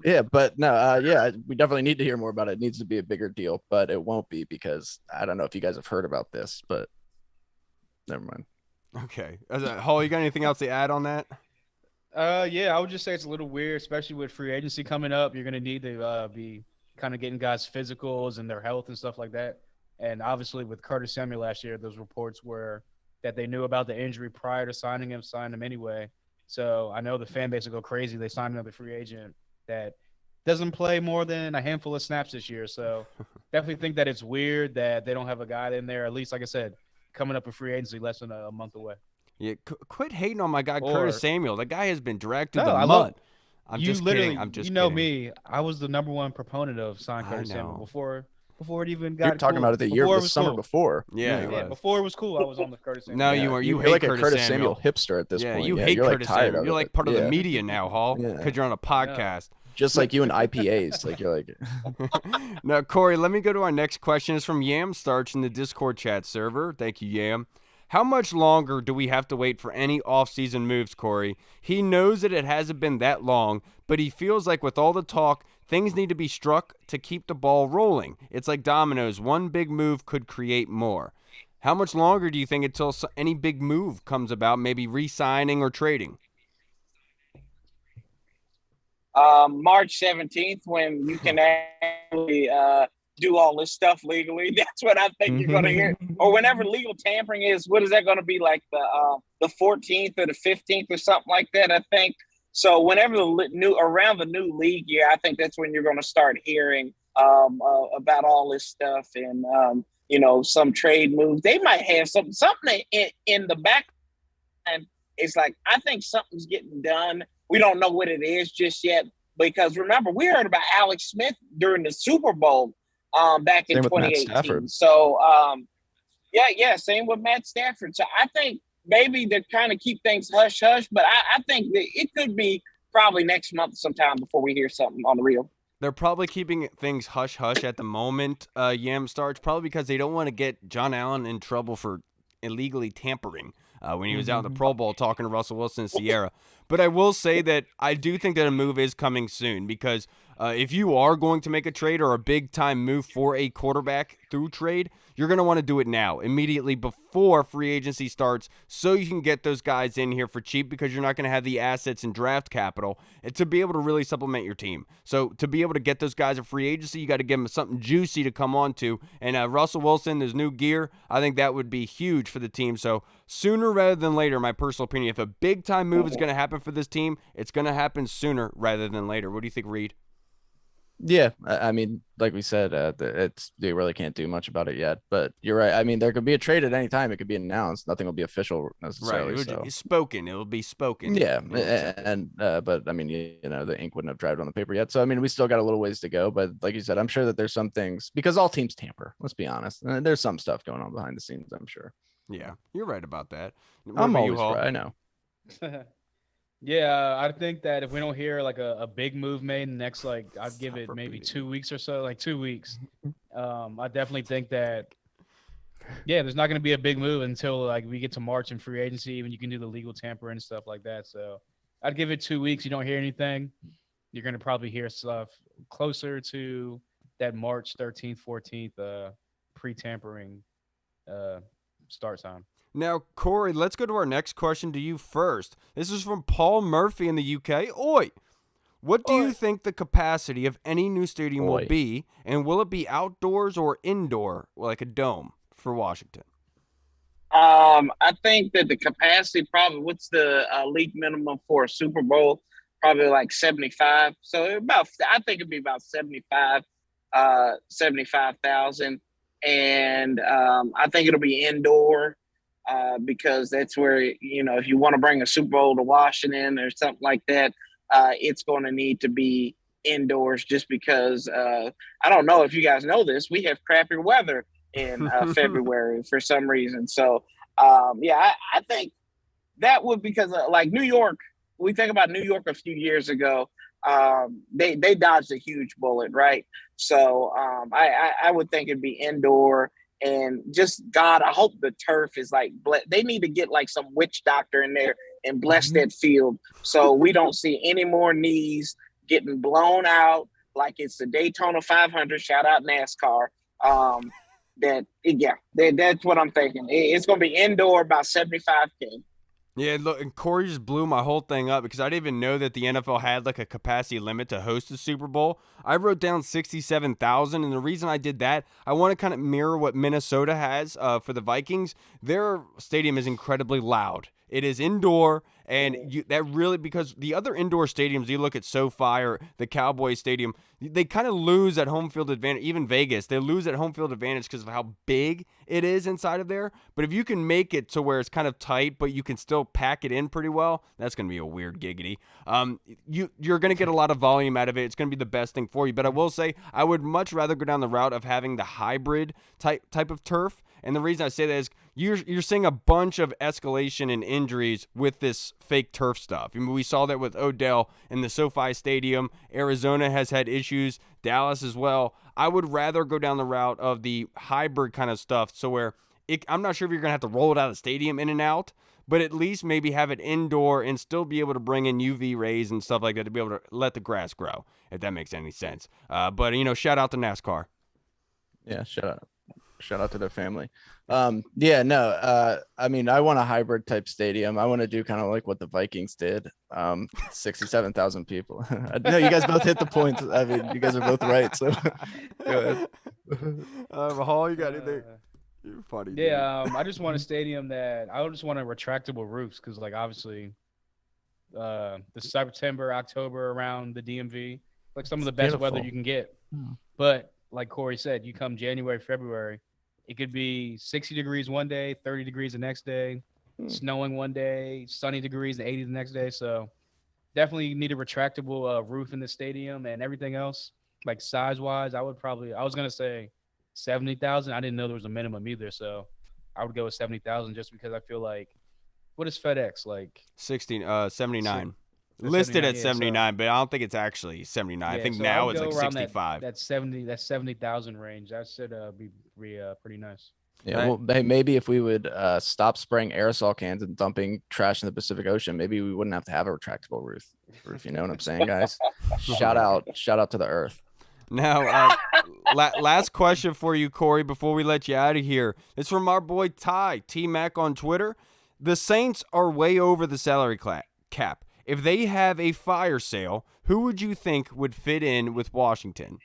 Yeah, but no, we definitely need to hear more about it. It needs to be a bigger deal, but it won't be because I don't know if you guys have heard about this, but never mind. Okay, Hall, you got anything else to add on that? Yeah, I would just say it's a little weird, especially with free agency coming up. You're going to need to be kind of getting guys' physicals and their health and stuff like that. And obviously with Curtis Samuel last year, those reports were that they knew about the injury prior to signed him anyway. So I know the fan base will go crazy. They signed another free agent that doesn't play more than a handful of snaps this year. So definitely think that it's weird that they don't have a guy in there, at least, like I said, coming up in free agency less than a month away. Yeah, quit hating on my guy Curtis Samuel. The guy has been dragged through the mud. I'm just kidding. You know me. I was the #1 proponent of signing Curtis Samuel before it even got. You're talking about it the summer before. Yeah, before it was cool. I was on the Curtis Samuel. No, you are. You hate like Curtis a Curtis Samuel hipster at this point. You hate Curtis Samuel. You're like part of the media now, Hall, because you're on a podcast. Just like you and IPAs, like you're like. Now, Corey, let me go to our next question. It's from Yam Starch in the Discord chat server. Thank you, Yam. How much longer do we have to wait for any offseason moves, Corey? He knows that it hasn't been that long, but he feels like with all the talk, things need to be struck to keep the ball rolling. It's like dominoes. One big move could create more. How much longer do you think until any big move comes about, maybe re-signing or trading? March 17th, when you can actually do all this stuff legally. That's what I think you're going to hear. Or whenever legal tampering is, what is that going to be, like the 14th or the 15th or something like that, I think. So whenever around the new league year, I think that's when you're going to start hearing about all this stuff and, some trade moves. They might have something in the back. And it's like, I think something's getting done. We don't know what it is just yet. Because remember, we heard about Alex Smith during the Super Bowl back in 2018. So, same with Matt Stafford. So I think maybe to kind of keep things hush-hush, but I think that it could be probably next month sometime before we hear something on the real. They're probably keeping things hush-hush at the moment, Yam Starch, probably because they don't want to get John Allen in trouble for illegally tampering when he was out in the Pro Bowl talking to Russell Wilson and Sierra. But I will say that I do think that a move is coming soon because if you are going to make a trade or a big-time move for a quarterback through trade, you're going to want to do it now, immediately before free agency starts, so you can get those guys in here for cheap because you're not going to have the assets and draft capital to be able to really supplement your team. So to be able to get those guys a free agency, you got to give them something juicy to come on to. And Russell Wilson, his new gear, I think that would be huge for the team. So sooner rather than later, my personal opinion, if a big-time move is going to happen for this team, it's going to happen sooner rather than later. What do you think, Reed? Yeah, I mean, like we said, they really can't do much about it yet. But you're right. I mean, there could be a trade at any time. It could be announced. Nothing will be official necessarily. Right. So It's spoken. It'll be spoken. yeah, You'll accept it. and but I mean, the ink wouldn't have dried on the paper yet. So I mean, we still got a little ways to go. But like you said, I'm sure that there's some things because all teams tamper. Let's be honest. There's some stuff going on behind the scenes. I'm sure. Yeah, you're right about that. What I'm about you, always Hall? right. I know. Yeah, I think that if we don't hear like a big move made in the next, like, I'd give Stop it maybe repeating. 2 weeks or so, like 2 weeks. I definitely think that, yeah, there's not going to be a big move until like we get to March and free agency when you can do the legal tampering and stuff like that. So I'd give it 2 weeks. You don't hear anything, you're going to probably hear stuff closer to that March 13th, 14th pre-tampering start time. Now, Corey, let's go to our next question to you first. This is from Paul Murphy in the UK. Oi! What do you think the capacity of any new stadium will be, and will it be outdoors or indoor, like a dome for Washington? I think that the capacity probably, what's the league minimum for a Super Bowl? Probably like 75. So I think it'd be about 75,000. And I think it'll be indoor because that's where, if you want to bring a Super Bowl to Washington or something like that, it's going to need to be indoors just because I don't know if you guys know this, we have crappier weather in February for some reason. So, I think that would, because like New York, we think about New York a few years ago, they dodged a huge bullet, right? So I would think it'd be indoor. And just, God, I hope the turf is like, they need to get like some witch doctor in there and bless that field so we don't see any more knees getting blown out like it's the Daytona 500. Shout out NASCAR. That's what I'm thinking. It's going to be indoor, about 75K. Yeah, look, and Corey just blew my whole thing up because I didn't even know that the NFL had like a capacity limit to host the Super Bowl. I wrote down 67,000, and the reason I did that, I want to kind of mirror what Minnesota has for the Vikings. Their stadium is incredibly loud. It is indoor, and that really, because the other indoor stadiums, you look at SoFi or the Cowboys Stadium, they kind of lose at home field advantage. Even Vegas, they lose at home field advantage because of how big it is inside of there. But if you can make it to where it's kind of tight, but you can still pack it in pretty well, that's going to be a weird giggity. You're going to get a lot of volume out of it. It's going to be the best thing for you. But I will say, I would much rather go down the route of having the hybrid type of turf. And the reason I say that is you're seeing a bunch of escalation and injuries with this fake turf stuff. I mean, we saw that with Odell in the SoFi Stadium. Arizona has had issues. Dallas as well. I would rather go down the route of the hybrid kind of stuff, so where I'm not sure if you're going to have to roll it out of the stadium in and out, but at least maybe have it indoor and still be able to bring in UV rays and stuff like that to be able to let the grass grow, if that makes any sense. But shout out to NASCAR. Yeah, shout out to their family. I mean, I want a hybrid type stadium. I want to do kind of like what the Vikings did. 67,000 people. No, you guys both hit the points. I mean, you guys are both right. So go ahead. Hall, you got anything? You're funny. Yeah, I just want a stadium I just want a retractable roofs because, like, obviously, the September, October around the DMV, like some of the best weather you can get. But like Corey said, you come January, February, it could be 60 degrees one day, 30 degrees the next day, snowing one day, sunny degrees and 80 the next day. So definitely need a retractable roof in the stadium, and everything else, like size-wise, I was going to say 70,000. I didn't know there was a minimum either. So I would go with 70,000 just because I feel like, what is FedEx? Like 79. Listed at 79, but I don't think it's actually 79. I think so now it's like 65. That 70,000 range. That should be pretty nice. Yeah, well, maybe if we would stop spraying aerosol cans and dumping trash in the Pacific Ocean, maybe we wouldn't have to have a retractable roof. You know what I'm saying, guys? Shout out to the earth. Now, last question for you, Corey, before we let you out of here. It's from our boy T-Mac on Twitter. The Saints are way over the salary cap. If they have a fire sale, who would you think would fit in with Washington?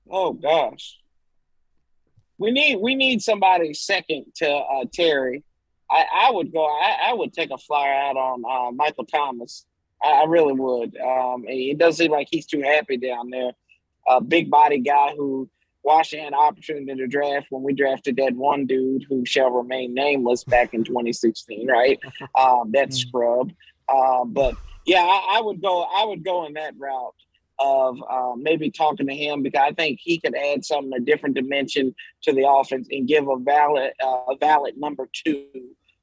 Oh gosh, we need somebody second to Terry. I would take a flyer out on Michael Thomas. I really would. And it does seem like he's too happy down there. A big body guy who Washington had an opportunity to draft when we drafted that one dude who shall remain nameless back in 2016, right? That scrub. But yeah, I would go in that route of maybe talking to him, because I think he could add something, a different dimension to the offense and give a valid number 2.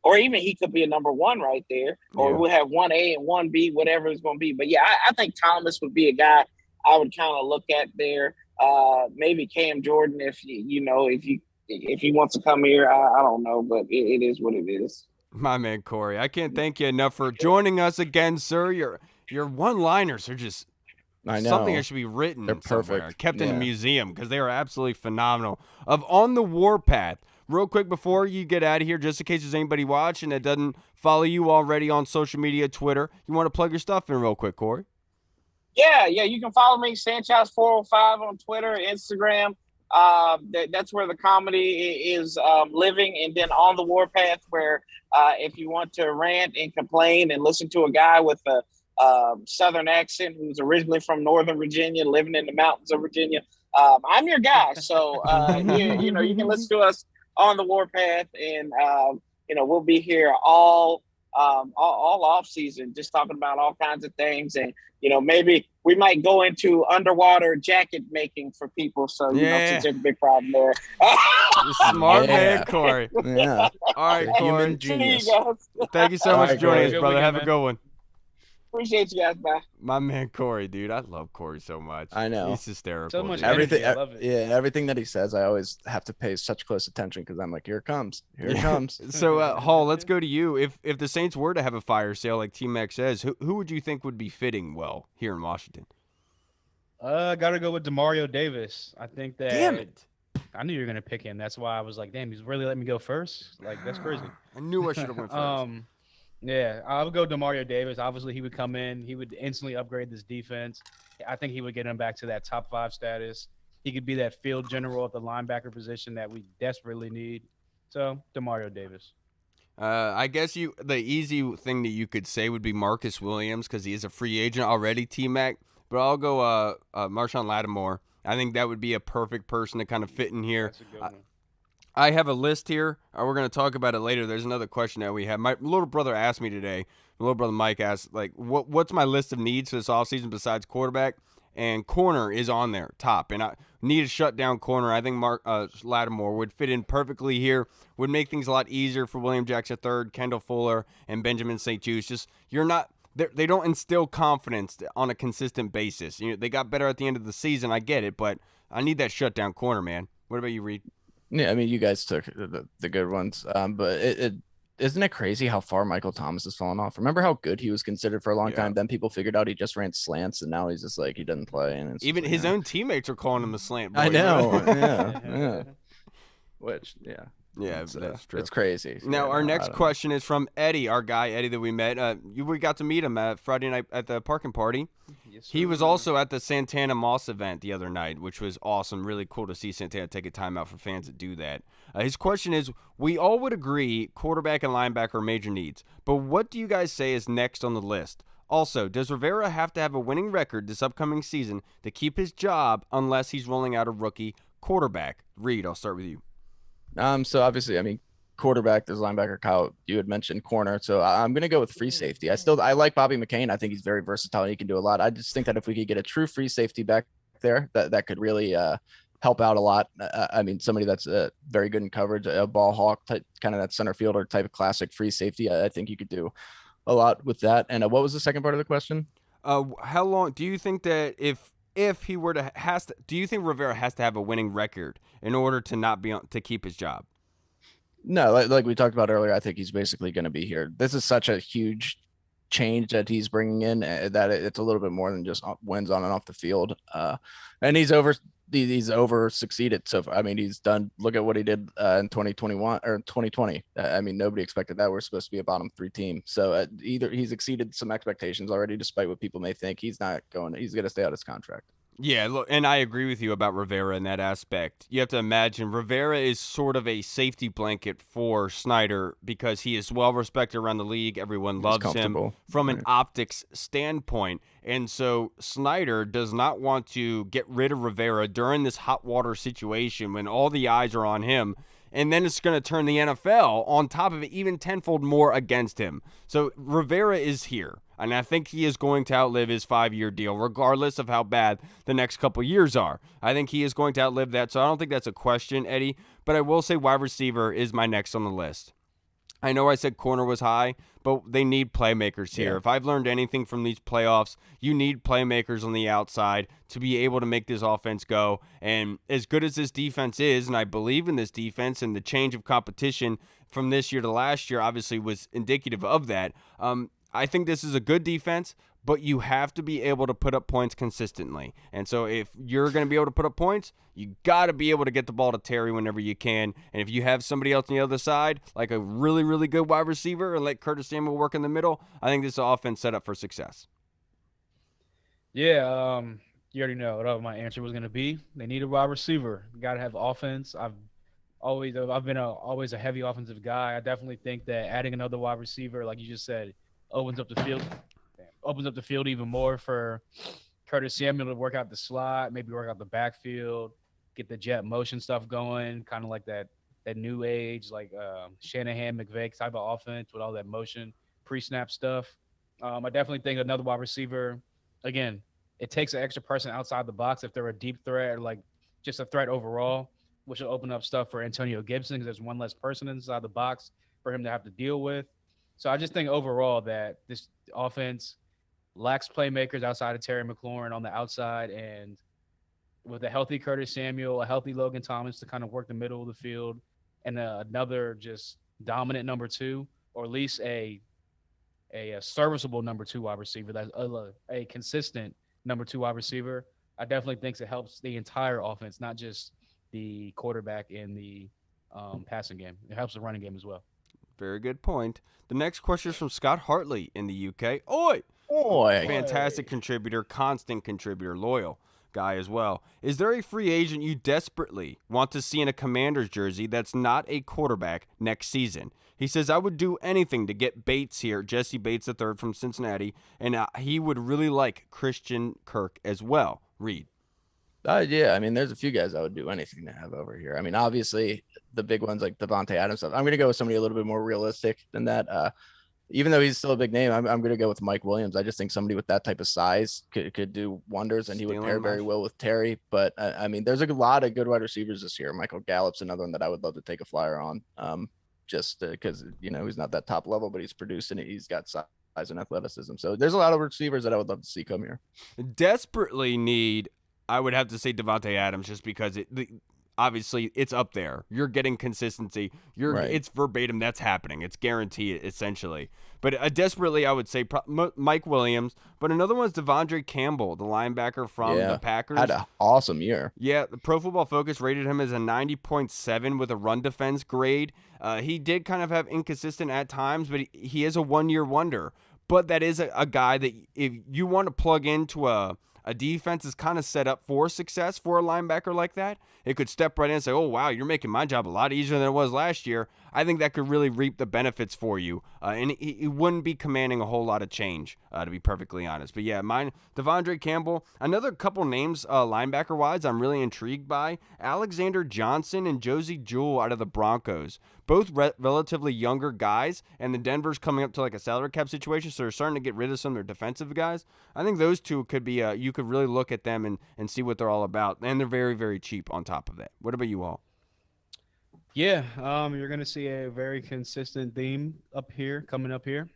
Or even he could be a number 1 right there, or we'll have 1A and 1B, whatever it's going to be. But yeah, I think Thomas would be a guy I would kind of look at there. Maybe Cam Jordan, if he wants to come here, I don't know, but it is what it is. My man Corey, I can't thank you enough for joining us again, sir. Your one-liners are just something that should be written. They're perfect. Somewhere, kept in a museum, because they are absolutely phenomenal. Of On the Warpath. Real quick before you get out of here, just in case there's anybody watching that doesn't follow you already on social media, Twitter, you want to plug your stuff in real quick, Corey? Yeah, you can follow me, Sanchez405 on Twitter, Instagram. That's where the comedy is living. And then On the Warpath, where if you want to rant and complain and listen to a guy with a Southern accent who's originally from Northern Virginia, living in the mountains of Virginia, I'm your guy. So, you can listen to us on the Warpath, and we'll be here all off season, just talking about all kinds of things. And maybe we might go into underwater jacket making for people, so since there's a big problem there. Smart man, Corey. Yeah. All right, Corey. Human genius. Thank you so much for joining us, Good brother. weekend, Have a good one. Appreciate you guys. Bye. My man Corey, dude, I love Corey so much. I know. He's hysterical. So much dude. Everything, I love it. yeah, everything that he says, I always have to pay such close attention, because I'm like, here it comes, here it comes. So, Hall, let's go to you. If the Saints were to have a fire sale like T-Mac says, who would you think would be fitting well here in Washington? Gotta go with Demario Davis. I think that. Damn it! I knew you were gonna pick him. That's why I was like, damn, he's really letting me go first. Like, that's crazy. I knew I should have went first. Yeah, I would go Demario Davis. Obviously, he would come in. He would instantly upgrade this defense. I think he would get him back to that top 5 status. He could be that field general at the linebacker position that we desperately need. So, Demario Davis. I guess the easy thing that you could say would be Marcus Williams, because he is a free agent already, T-Mac. But I'll go Marshawn Lattimore. I think that would be a perfect person to kind of fit in here. That's a good one. I have a list here. We're going to talk about it later. There's another question that we have. My little brother asked me today. My little brother Mike asked, what's my list of needs for this offseason besides quarterback? And corner is on there, top. And I need a shutdown corner. I think Lattimore would fit in perfectly here, would make things a lot easier for William Jackson III, Kendall Fuller, and Benjamin St. Juste. Just, they don't instill confidence on a consistent basis. They got better at the end of the season. I get it, but I need that shutdown corner, man. What about you, Reed? Yeah, I mean, you guys took the good ones, but isn't it crazy how far Michael Thomas has fallen off? Remember how good he was considered for a long time? Then people figured out he just ran slants, and now he's just like, he doesn't play. And it's even his own teammates are calling him a slant boy. I know. Yeah. Which, yeah. Yeah, that's true. It's crazy. Now, our next question is from Eddie, our guy, Eddie, that we met. We got to meet him Friday night at the parking party. Yes, He was also at the Santana Moss event the other night, which was awesome. Really cool to see Santana take a time out for fans that do that. His question is, we all would agree quarterback and linebacker are major needs, but what do you guys say is next on the list? Also, does Rivera have to have a winning record this upcoming season to keep his job unless he's rolling out a rookie quarterback? Reed, I'll start with you. So obviously, I mean, quarterback, there's linebacker. Kyle, you had mentioned corner, so I'm gonna go with free safety. I like Bobby McCain. I think he's very versatile and he can do a lot. I just think that if we could get a true free safety back there, that could really help out a lot. I mean, somebody that's very good in coverage, a ball hawk type, kind of that center fielder type of classic free safety. I think you could do a lot with that. And what was the second part of the question? How long do you think that if he were do you think Rivera has to have a winning record in order to not be to keep his job? No, like we talked about earlier, I think he's basically going to be here. This is such a huge change that he's bringing in that it's a little bit more than just wins on and off the field. And he's over succeeded. So, I mean, he's done, look at what he did in 2021 or 2020. I mean, nobody expected that. We're supposed to be a bottom 3 team. So either he's exceeded some expectations already, despite what people may think. He's going to stay out his contract. Yeah, look, and I agree with you about Rivera in that aspect. You have to imagine Rivera is sort of a safety blanket for Snyder because he is well respected around the league. Everyone He's loves him comfortable. from an Right. optics standpoint. And so Snyder does not want to get rid of Rivera during this hot water situation when all the eyes are on him. And then it's going to turn the NFL on top of it even tenfold more against him. So Rivera is here. And I think he is going to outlive his 5-year deal, regardless of how bad the next couple years are. I think he is going to outlive that. So I don't think that's a question, Eddie. But I will say wide receiver is my next on the list. I know I said corner was high, but they need playmakers here. Yeah. If I've learned anything from these playoffs, you need playmakers on the outside to be able to make this offense go. And as good as this defense is, and I believe in this defense, and the change of competition from this year to last year obviously was indicative of that. I think this is a good defense, but you have to be able to put up points consistently. And so if you're going to be able to put up points, you got to be able to get the ball to Terry whenever you can. And if you have somebody else on the other side, like a really, really good wide receiver, and let Curtis Samuel work in the middle, I think this offense set up for success. Yeah, you already know what my answer was going to be. They need a wide receiver. Got to have offense. I've been always a heavy offensive guy. I definitely think that adding another wide receiver, like you just said, opens up the field even more for Curtis Samuel to work out the slot, maybe work out the backfield, get the jet motion stuff going, kind of like that new age, like Shanahan, McVay type of offense with all that motion, pre-snap stuff. I definitely think another wide receiver, again, it takes an extra person outside the box if they're a deep threat or like just a threat overall, which will open up stuff for Antonio Gibson because there's one less person inside the box for him to have to deal with. So I just think overall that this offense lacks playmakers outside of Terry McLaurin on the outside, and with a healthy Curtis Samuel, a healthy Logan Thomas to kind of work the middle of the field, and another just dominant number two, or at least a serviceable number two wide receiver, that's a consistent number two wide receiver. I definitely think it helps the entire offense, not just the quarterback in the passing game. It helps the running game as well. Very good point. The next question is from Scott Hartley in the UK. Oi! Boy. Fantastic contributor, constant contributor, loyal guy as well. Is there a free agent you desperately want to see in a Commander's jersey that's not a quarterback next season? He says, I would do anything to get Bates here, Jesse Bates III from Cincinnati, and he would really like Christian Kirk as well. Reed. Yeah, I mean, there's a few guys I would do anything to have over here. I mean, obviously, the big ones like Devontae Adams. I'm going to go with somebody a little bit more realistic than that. Even though he's still a big name, I'm going to go with Mike Williams. I just think somebody with that type of size could do wonders, and he would pair very well with Terry. But, I mean, there's a lot of good wide receivers this year. Michael Gallup's another one that I would love to take a flyer on, just because, he's not that top level, but he's produced and he's got size and athleticism. So there's a lot of receivers that I would love to see come here. Desperately need, I would have to say Devontae Adams, just because obviously it's up there. You're getting consistency. Right. It's verbatim. That's happening. It's guaranteed, essentially. But desperately, I would say Mike Williams. But another one's Devondre Campbell, the linebacker from the Packers. Had an awesome year. Yeah, the Pro Football Focus rated him as a 90.7 with a run defense grade. He did kind of have inconsistent at times, but he is a one-year wonder. But that is a guy that if you want to plug into a defense is kind of set up for success for a linebacker like that. It could step right in and say, oh, wow, you're making my job a lot easier than it was last year. I think that could really reap the benefits for you. And he wouldn't be commanding a whole lot of change, to be perfectly honest. But yeah, mine, Devondre Campbell. Another couple names linebacker-wise I'm really intrigued by. Alexander Johnson and Josie Jewell out of the Broncos. Both relatively younger guys, and the Denver's coming up to like a salary cap situation, so they're starting to get rid of some of their defensive guys. I think those two could be, you could really look at them and see what they're all about. And they're very, very cheap on top of that. What about you all? Yeah, you're going to see a very consistent theme coming up here.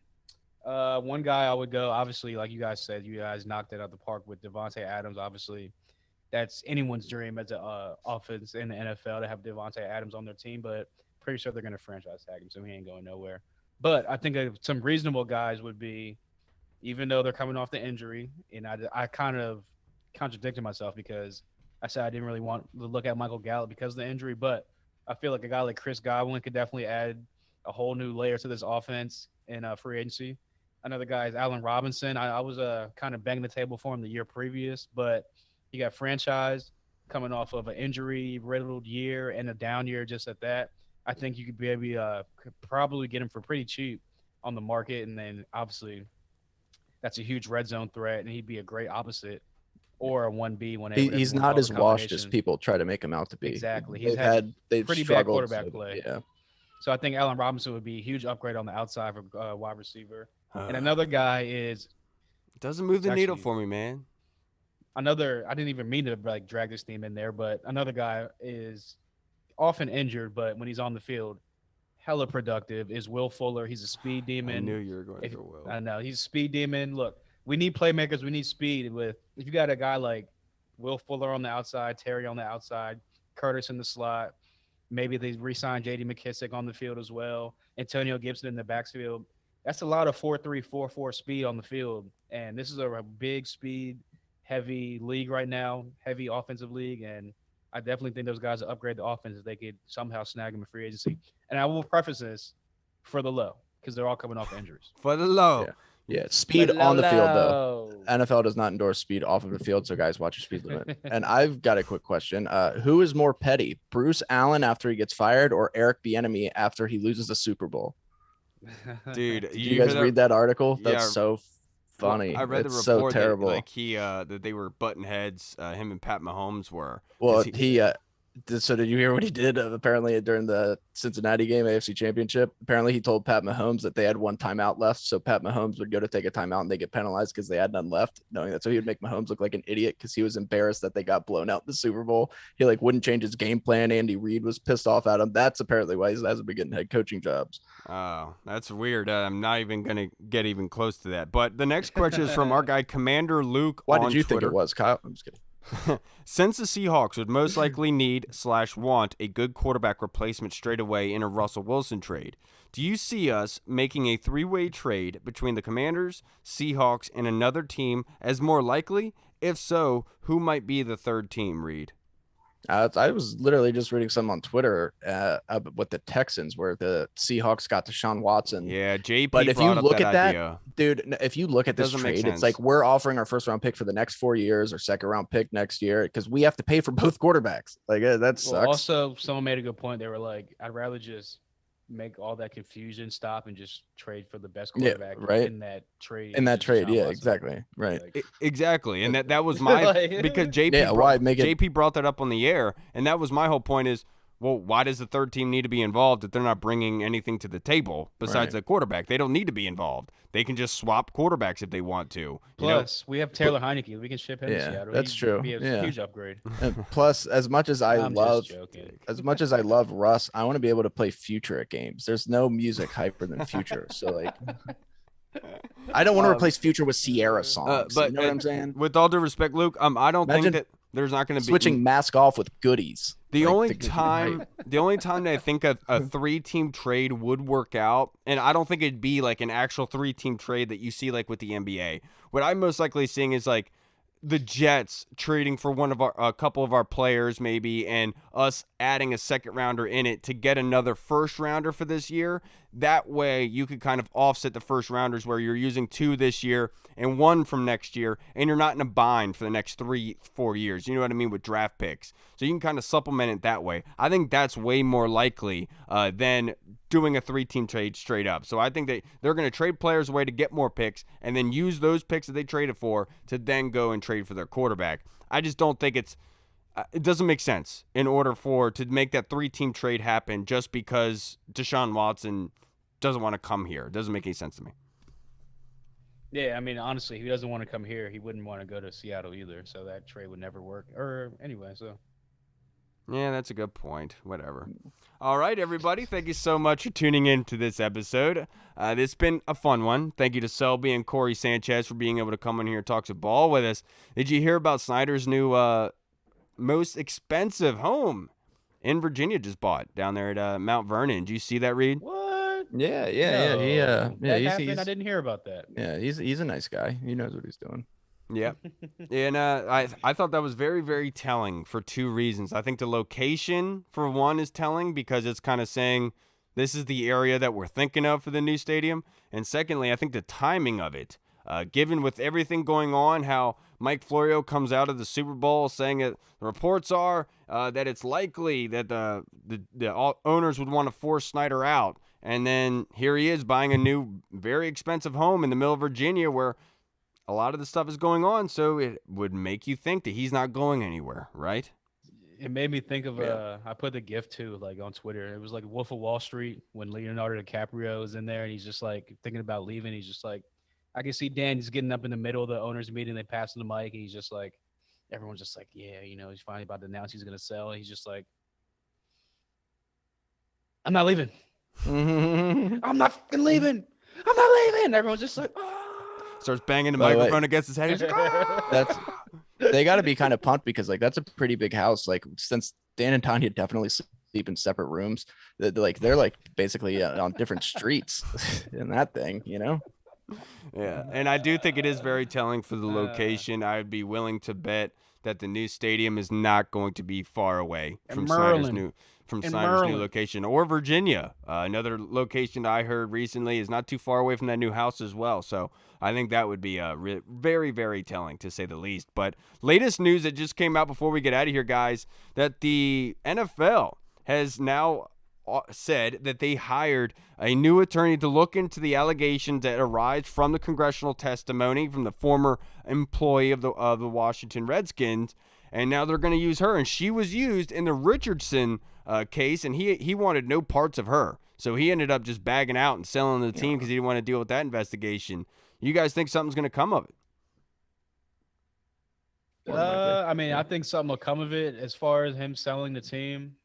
One guy I would go, obviously, like you guys said, you guys knocked it out the park with Devontae Adams. Obviously, that's anyone's dream as an offense in the NFL to have Devontae Adams on their team, but pretty sure they're going to franchise tag him, so he ain't going nowhere. But I think some reasonable guys would be, even though they're coming off the injury, and I kind of contradicted myself because I said I didn't really want to look at Michael Gallup because of the injury, but I feel like a guy like Chris Godwin could definitely add a whole new layer to this offense in free agency. Another guy is Allen Robinson. I was kind of banging the table for him the year previous, but You got franchise coming off of an injury riddled year and a down year just at that. I think you could could probably get him for pretty cheap on the market, and then obviously that's a huge red zone threat, and he'd be a great opposite or a 1B when He's not as washed as people try to make him out to be. Exactly. They've pretty bad struggled, quarterback play. Yeah. So I think Allen Robinson would be a huge upgrade on the outside for wide receiver. And another guy is doesn't move the needle actually- for me, man. I didn't even mean to drag this team in there, but another guy is often injured, but when he's on the field, hella productive is Will Fuller. He's a speed demon. I knew you were going to go Will. I know he's a speed demon. Look, we need playmakers. We need speed. If you got a guy like Will Fuller on the outside, Terry on the outside, Curtis in the slot, maybe they re-sign J.D. McKissic on the field as well, Antonio Gibson in the backfield. That's a lot of 4-3, 4-4 speed on the field, and this is a big speed heavy league right now, heavy offensive league, and I definitely think those guys will upgrade the offense if they could somehow snag them in free agency. And I will preface this for the low because they're all coming off injuries. For the low. Yeah. Speed on the field, though. NFL does not endorse speed off of the field, so guys, watch your speed limit. And I've got a quick question. Who is more petty, Bruce Allen after he gets fired or Eric Bieniemy after he loses the Super Bowl? Dude, Did you guys read that article? That's Yeah. so funny. Well, I read it's the report so terrible. that they were button heads. Him and Pat Mahomes were. Well, so did you hear what he did apparently during the Cincinnati game, AFC Championship? Apparently he told Pat Mahomes that they had one timeout left. So Pat Mahomes would go to take a timeout and they get penalized because they had none left, knowing that. So he would make Mahomes look like an idiot because he was embarrassed that they got blown out in the Super Bowl. He wouldn't change his game plan. Andy Reid was pissed off at him. That's apparently why he hasn't been getting head coaching jobs. Oh, that's weird. I'm not even going to get even close to that. But the next question is from our guy, Commander Luke. Why on did you Twitter. think it was, Kyle? I'm just kidding. Since the Seahawks would most likely need/want a good quarterback replacement straight away in a Russell Wilson trade, do you see us making a three-way trade between the Commanders, Seahawks, and another team as more likely? If so, who might be the third team, Reed? I was literally just reading something on Twitter with the Texans where the Seahawks got Deshaun Watson. Yeah, JP But if you brought up look that at idea. that, dude, if you look at this Doesn't make trade, it's sense. like we're offering our first round pick for the next 4 years or second round pick next year because we have to pay for both quarterbacks. That sucks. Well, also, someone made a good point. They were like, I'd rather just make all that confusion stop and just trade for the best quarterback right. in that trade. In that trade, Deshaun yeah, Watson. exactly. Right. Like, Exactly, and that was my because JP brought that up on the air, and that was my whole point is, well, why does the third team need to be involved if they're not bringing anything to the table besides the quarterback? They don't need to be involved. They can just swap quarterbacks if they want to. Plus, we have Taylor Heineke. We can ship him to Seattle. That's true. Be a huge upgrade. And plus, as much as I I'm love just joking. Russ, I want to be able to play Future at games. There's no music hyper than Future. So I don't want to replace Future with Sierra songs. But you know what I'm saying? With all due respect, Luke, I don't think that there's not going to be switching Mask Off with goodies. The only time that I think a three-team trade would work out, and I don't think it'd be like an actual three-team trade that you see like with the NBA. What I'm most likely seeing is like the Jets trading for a couple of our players maybe, and us adding a second rounder in it to get another first rounder for this year. That way you could kind of offset the first rounders where you're using 2 this year and 1 from next year, and you're not in a bind for the next 3-4 years. You know what I mean, with draft picks. So you can kind of supplement it that way. I think that's way more likely than doing a 3-team trade straight up. So I think that they're going to trade players away to get more picks and then use those picks that they traded for to then go and trade for their quarterback. I just don't think it doesn't make sense in order to make that 3-team trade happen just because Deshaun Watson doesn't want to come here. It doesn't make any sense to me. Yeah, I mean, honestly, if he doesn't want to come here, he wouldn't want to go to Seattle either. So that trade would never work. Or anyway, so. Yeah, that's a good point. Whatever. All right, everybody. Thank you so much for tuning in to this episode. This has been a fun one. Thank you to Selby and Corey Sanchez for being able to come in here and talk some ball with us. Did you hear about Snyder's new most expensive home in Virginia just bought down there at Mount Vernon? Did you see that, Reed? What? Yeah. That happened? I didn't hear about that. Yeah, he's a nice guy. He knows what he's doing. Yeah. And I thought that was very, very telling for 2 reasons. I think the location, for one, is telling because it's kind of saying this is the area that we're thinking of for the new stadium. And secondly, I think the timing of it, given with everything going on, how Mike Florio comes out of the Super Bowl saying that the reports are that it's likely that the owners would want to force Snyder out. And then here he is buying a new, very expensive home in the middle of Virginia where a lot of the stuff is going on. So it would make you think that he's not going anywhere, right? It made me think of I put the GIF too, like on Twitter. It was like Wolf of Wall Street when Leonardo DiCaprio is in there and he's just like thinking about leaving. He's just like, I can see Dan just getting up in the middle of the owners meeting. They pass him the mic. And he's just like, everyone's just like, yeah, he's finally about to announce he's gonna sell. And he's just like, I'm not leaving. I'm not fucking leaving. I'm not leaving. Everyone's just like, starts banging the microphone against his head. He's like, they got to be kind of pumped because like that's a pretty big house. Like since Dan and Tanya definitely sleep in separate rooms, they're like basically on different streets in that thing, Yeah, and I do think it is very telling for the location. I would be willing to bet that the new stadium is not going to be far away from Snyder's new location, or Virginia. Another location I heard recently is not too far away from that new house as well. So I think that would be very, very telling, to say the least. But latest news that just came out before we get out of here, guys, that the NFL has now said that they hired a new attorney to look into the allegations that arise from the congressional testimony from the former employee of the Washington Redskins, and now they're going to use her. And she was used in the Richardson case, and he wanted no parts of her, so he ended up just bagging out and selling the team because he didn't want to deal with that investigation. You guys think something's going to come of it? I mean, I think something will come of it. As far as him selling the team,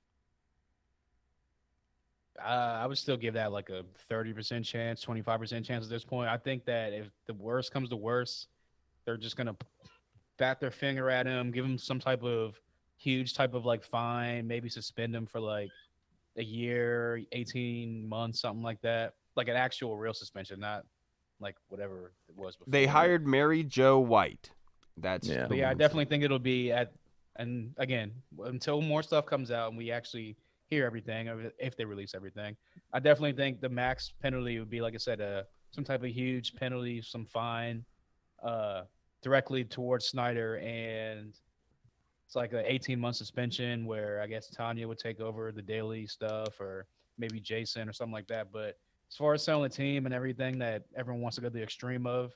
I would still give that like a 30% chance, 25% chance at this point. I think that if the worst comes to worst, they're just going to bat their finger at him, give him some type of huge type of like fine, maybe suspend him for like a year, 18 months, something like that. Like an actual real suspension, not like whatever it was before. They hired Mary Jo White. That's But yeah, I definitely think it'll be and again, until more stuff comes out and we actually hear everything, if they release everything, I definitely think the max penalty would be, like I said, some type of huge penalty, some fine, directly towards Snyder, and it's like an 18-month suspension where I guess Tanya would take over the daily stuff, or maybe Jason or something like that. But as far as selling the team and everything that everyone wants to go to the extreme of,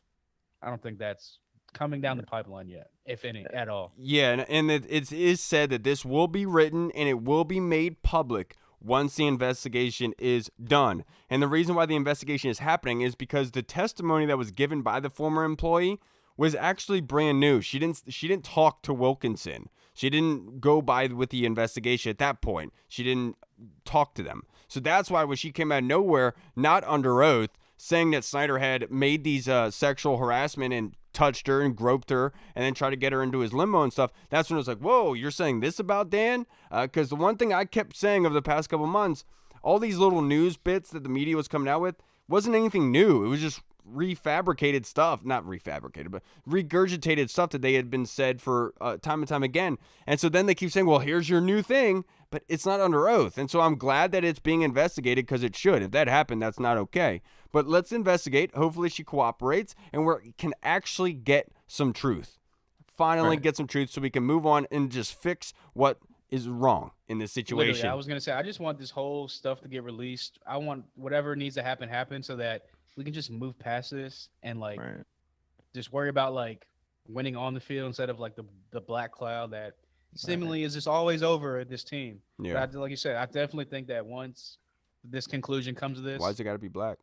I don't think that's coming down the pipeline yet, if any, at all. Yeah, and it is said that this will be written and it will be made public once the investigation is done. And the reason why the investigation is happening is because the testimony that was given by the former employee was actually brand new. She didn't talk to Wilkinson. She didn't go by with the investigation at that point. She didn't talk to them. So that's why when she came out of nowhere, not under oath, saying that Snyder had made these sexual harassment and touched her and groped her and then tried to get her into his limo and stuff, that's when it was like, whoa, you're saying this about Dan? Because the one thing I kept saying over the past couple months, all these little news bits that the media was coming out with wasn't anything new. It was just refabricated stuff, not refabricated, but regurgitated stuff that they had been said for time and time again. And so then they keep saying, well, here's your new thing, but it's not under oath. And so I'm glad that it's being investigated, because it should. If that happened, that's not okay. But let's investigate. Hopefully she cooperates and we can actually get some truth. Finally get some truth so we can move on and just fix what is wrong in this situation. Literally, I was going to say, I just want this whole stuff to get released. I want whatever needs to happen so that we can just move past this and like just worry about like winning on the field instead of like the black cloud that seemingly is just always over this team. Yeah. But like you said, I definitely think that once this conclusion comes to this. Why's it got to be black?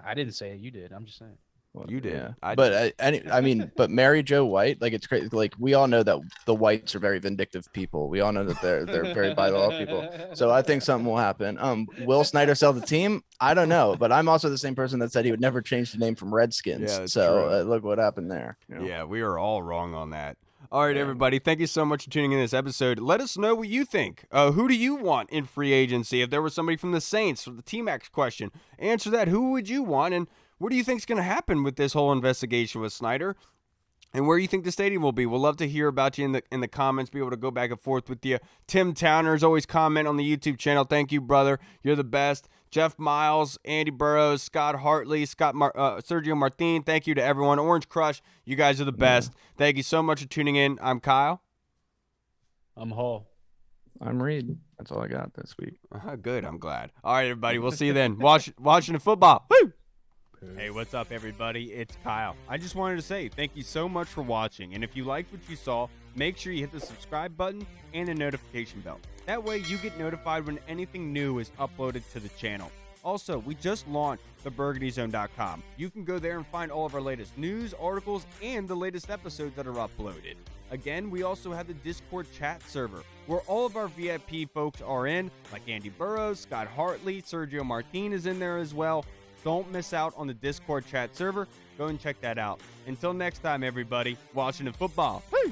I didn't say it. You did. I'm just saying. Well, you did. Yeah. But I mean, but Mary Jo White, like it's crazy. Like we all know that the Whites are very vindictive people. We all know that they're very by the law people. So I think something will happen. Will Snyder sell the team? I don't know, but I'm also the same person that said he would never change the name from Redskins. Yeah, so look what happened there. Yeah, we are all wrong on that. All right, everybody. Thank you so much for tuning in this episode. Let us know what you think. Who do you want in free agency? If there was somebody from the Saints, for the T-Max question, answer that. Who would you want? And what do you think is going to happen with this whole investigation with Snyder? and where you think the stadium will be. We'll love to hear about you in the comments, be able to go back and forth with you. Tim Towner's always comment on the YouTube channel. Thank you, brother. You're the best. Jeff Miles, Andy Burrows, Scott Hartley, Sergio Martin. Thank you to everyone. Orange Crush, you guys are the best. Thank you so much for tuning in. I'm Kyle. I'm Hall. I'm Reed. That's all I got this week. Good. I'm glad. All right, everybody. We'll see you then. Watching the football. Woo! Hey, what's up, everybody? It's Kyle. I just wanted to say thank you so much for watching. And if you liked what you saw, make sure you hit the subscribe button and the notification bell. That way you get notified when anything new is uploaded to the channel. Also, we just launched theburgundyzone.com. You can go there and find all of our latest news, articles, and the latest episodes that are uploaded. Again, we also have the Discord chat server, where all of our VIP folks are in, like Andy Burrows, Scott Hartley, Sergio Martin is in there as well. Don't miss out on the Discord chat server. Go and check that out. Until next time, everybody, Washington football. Woo!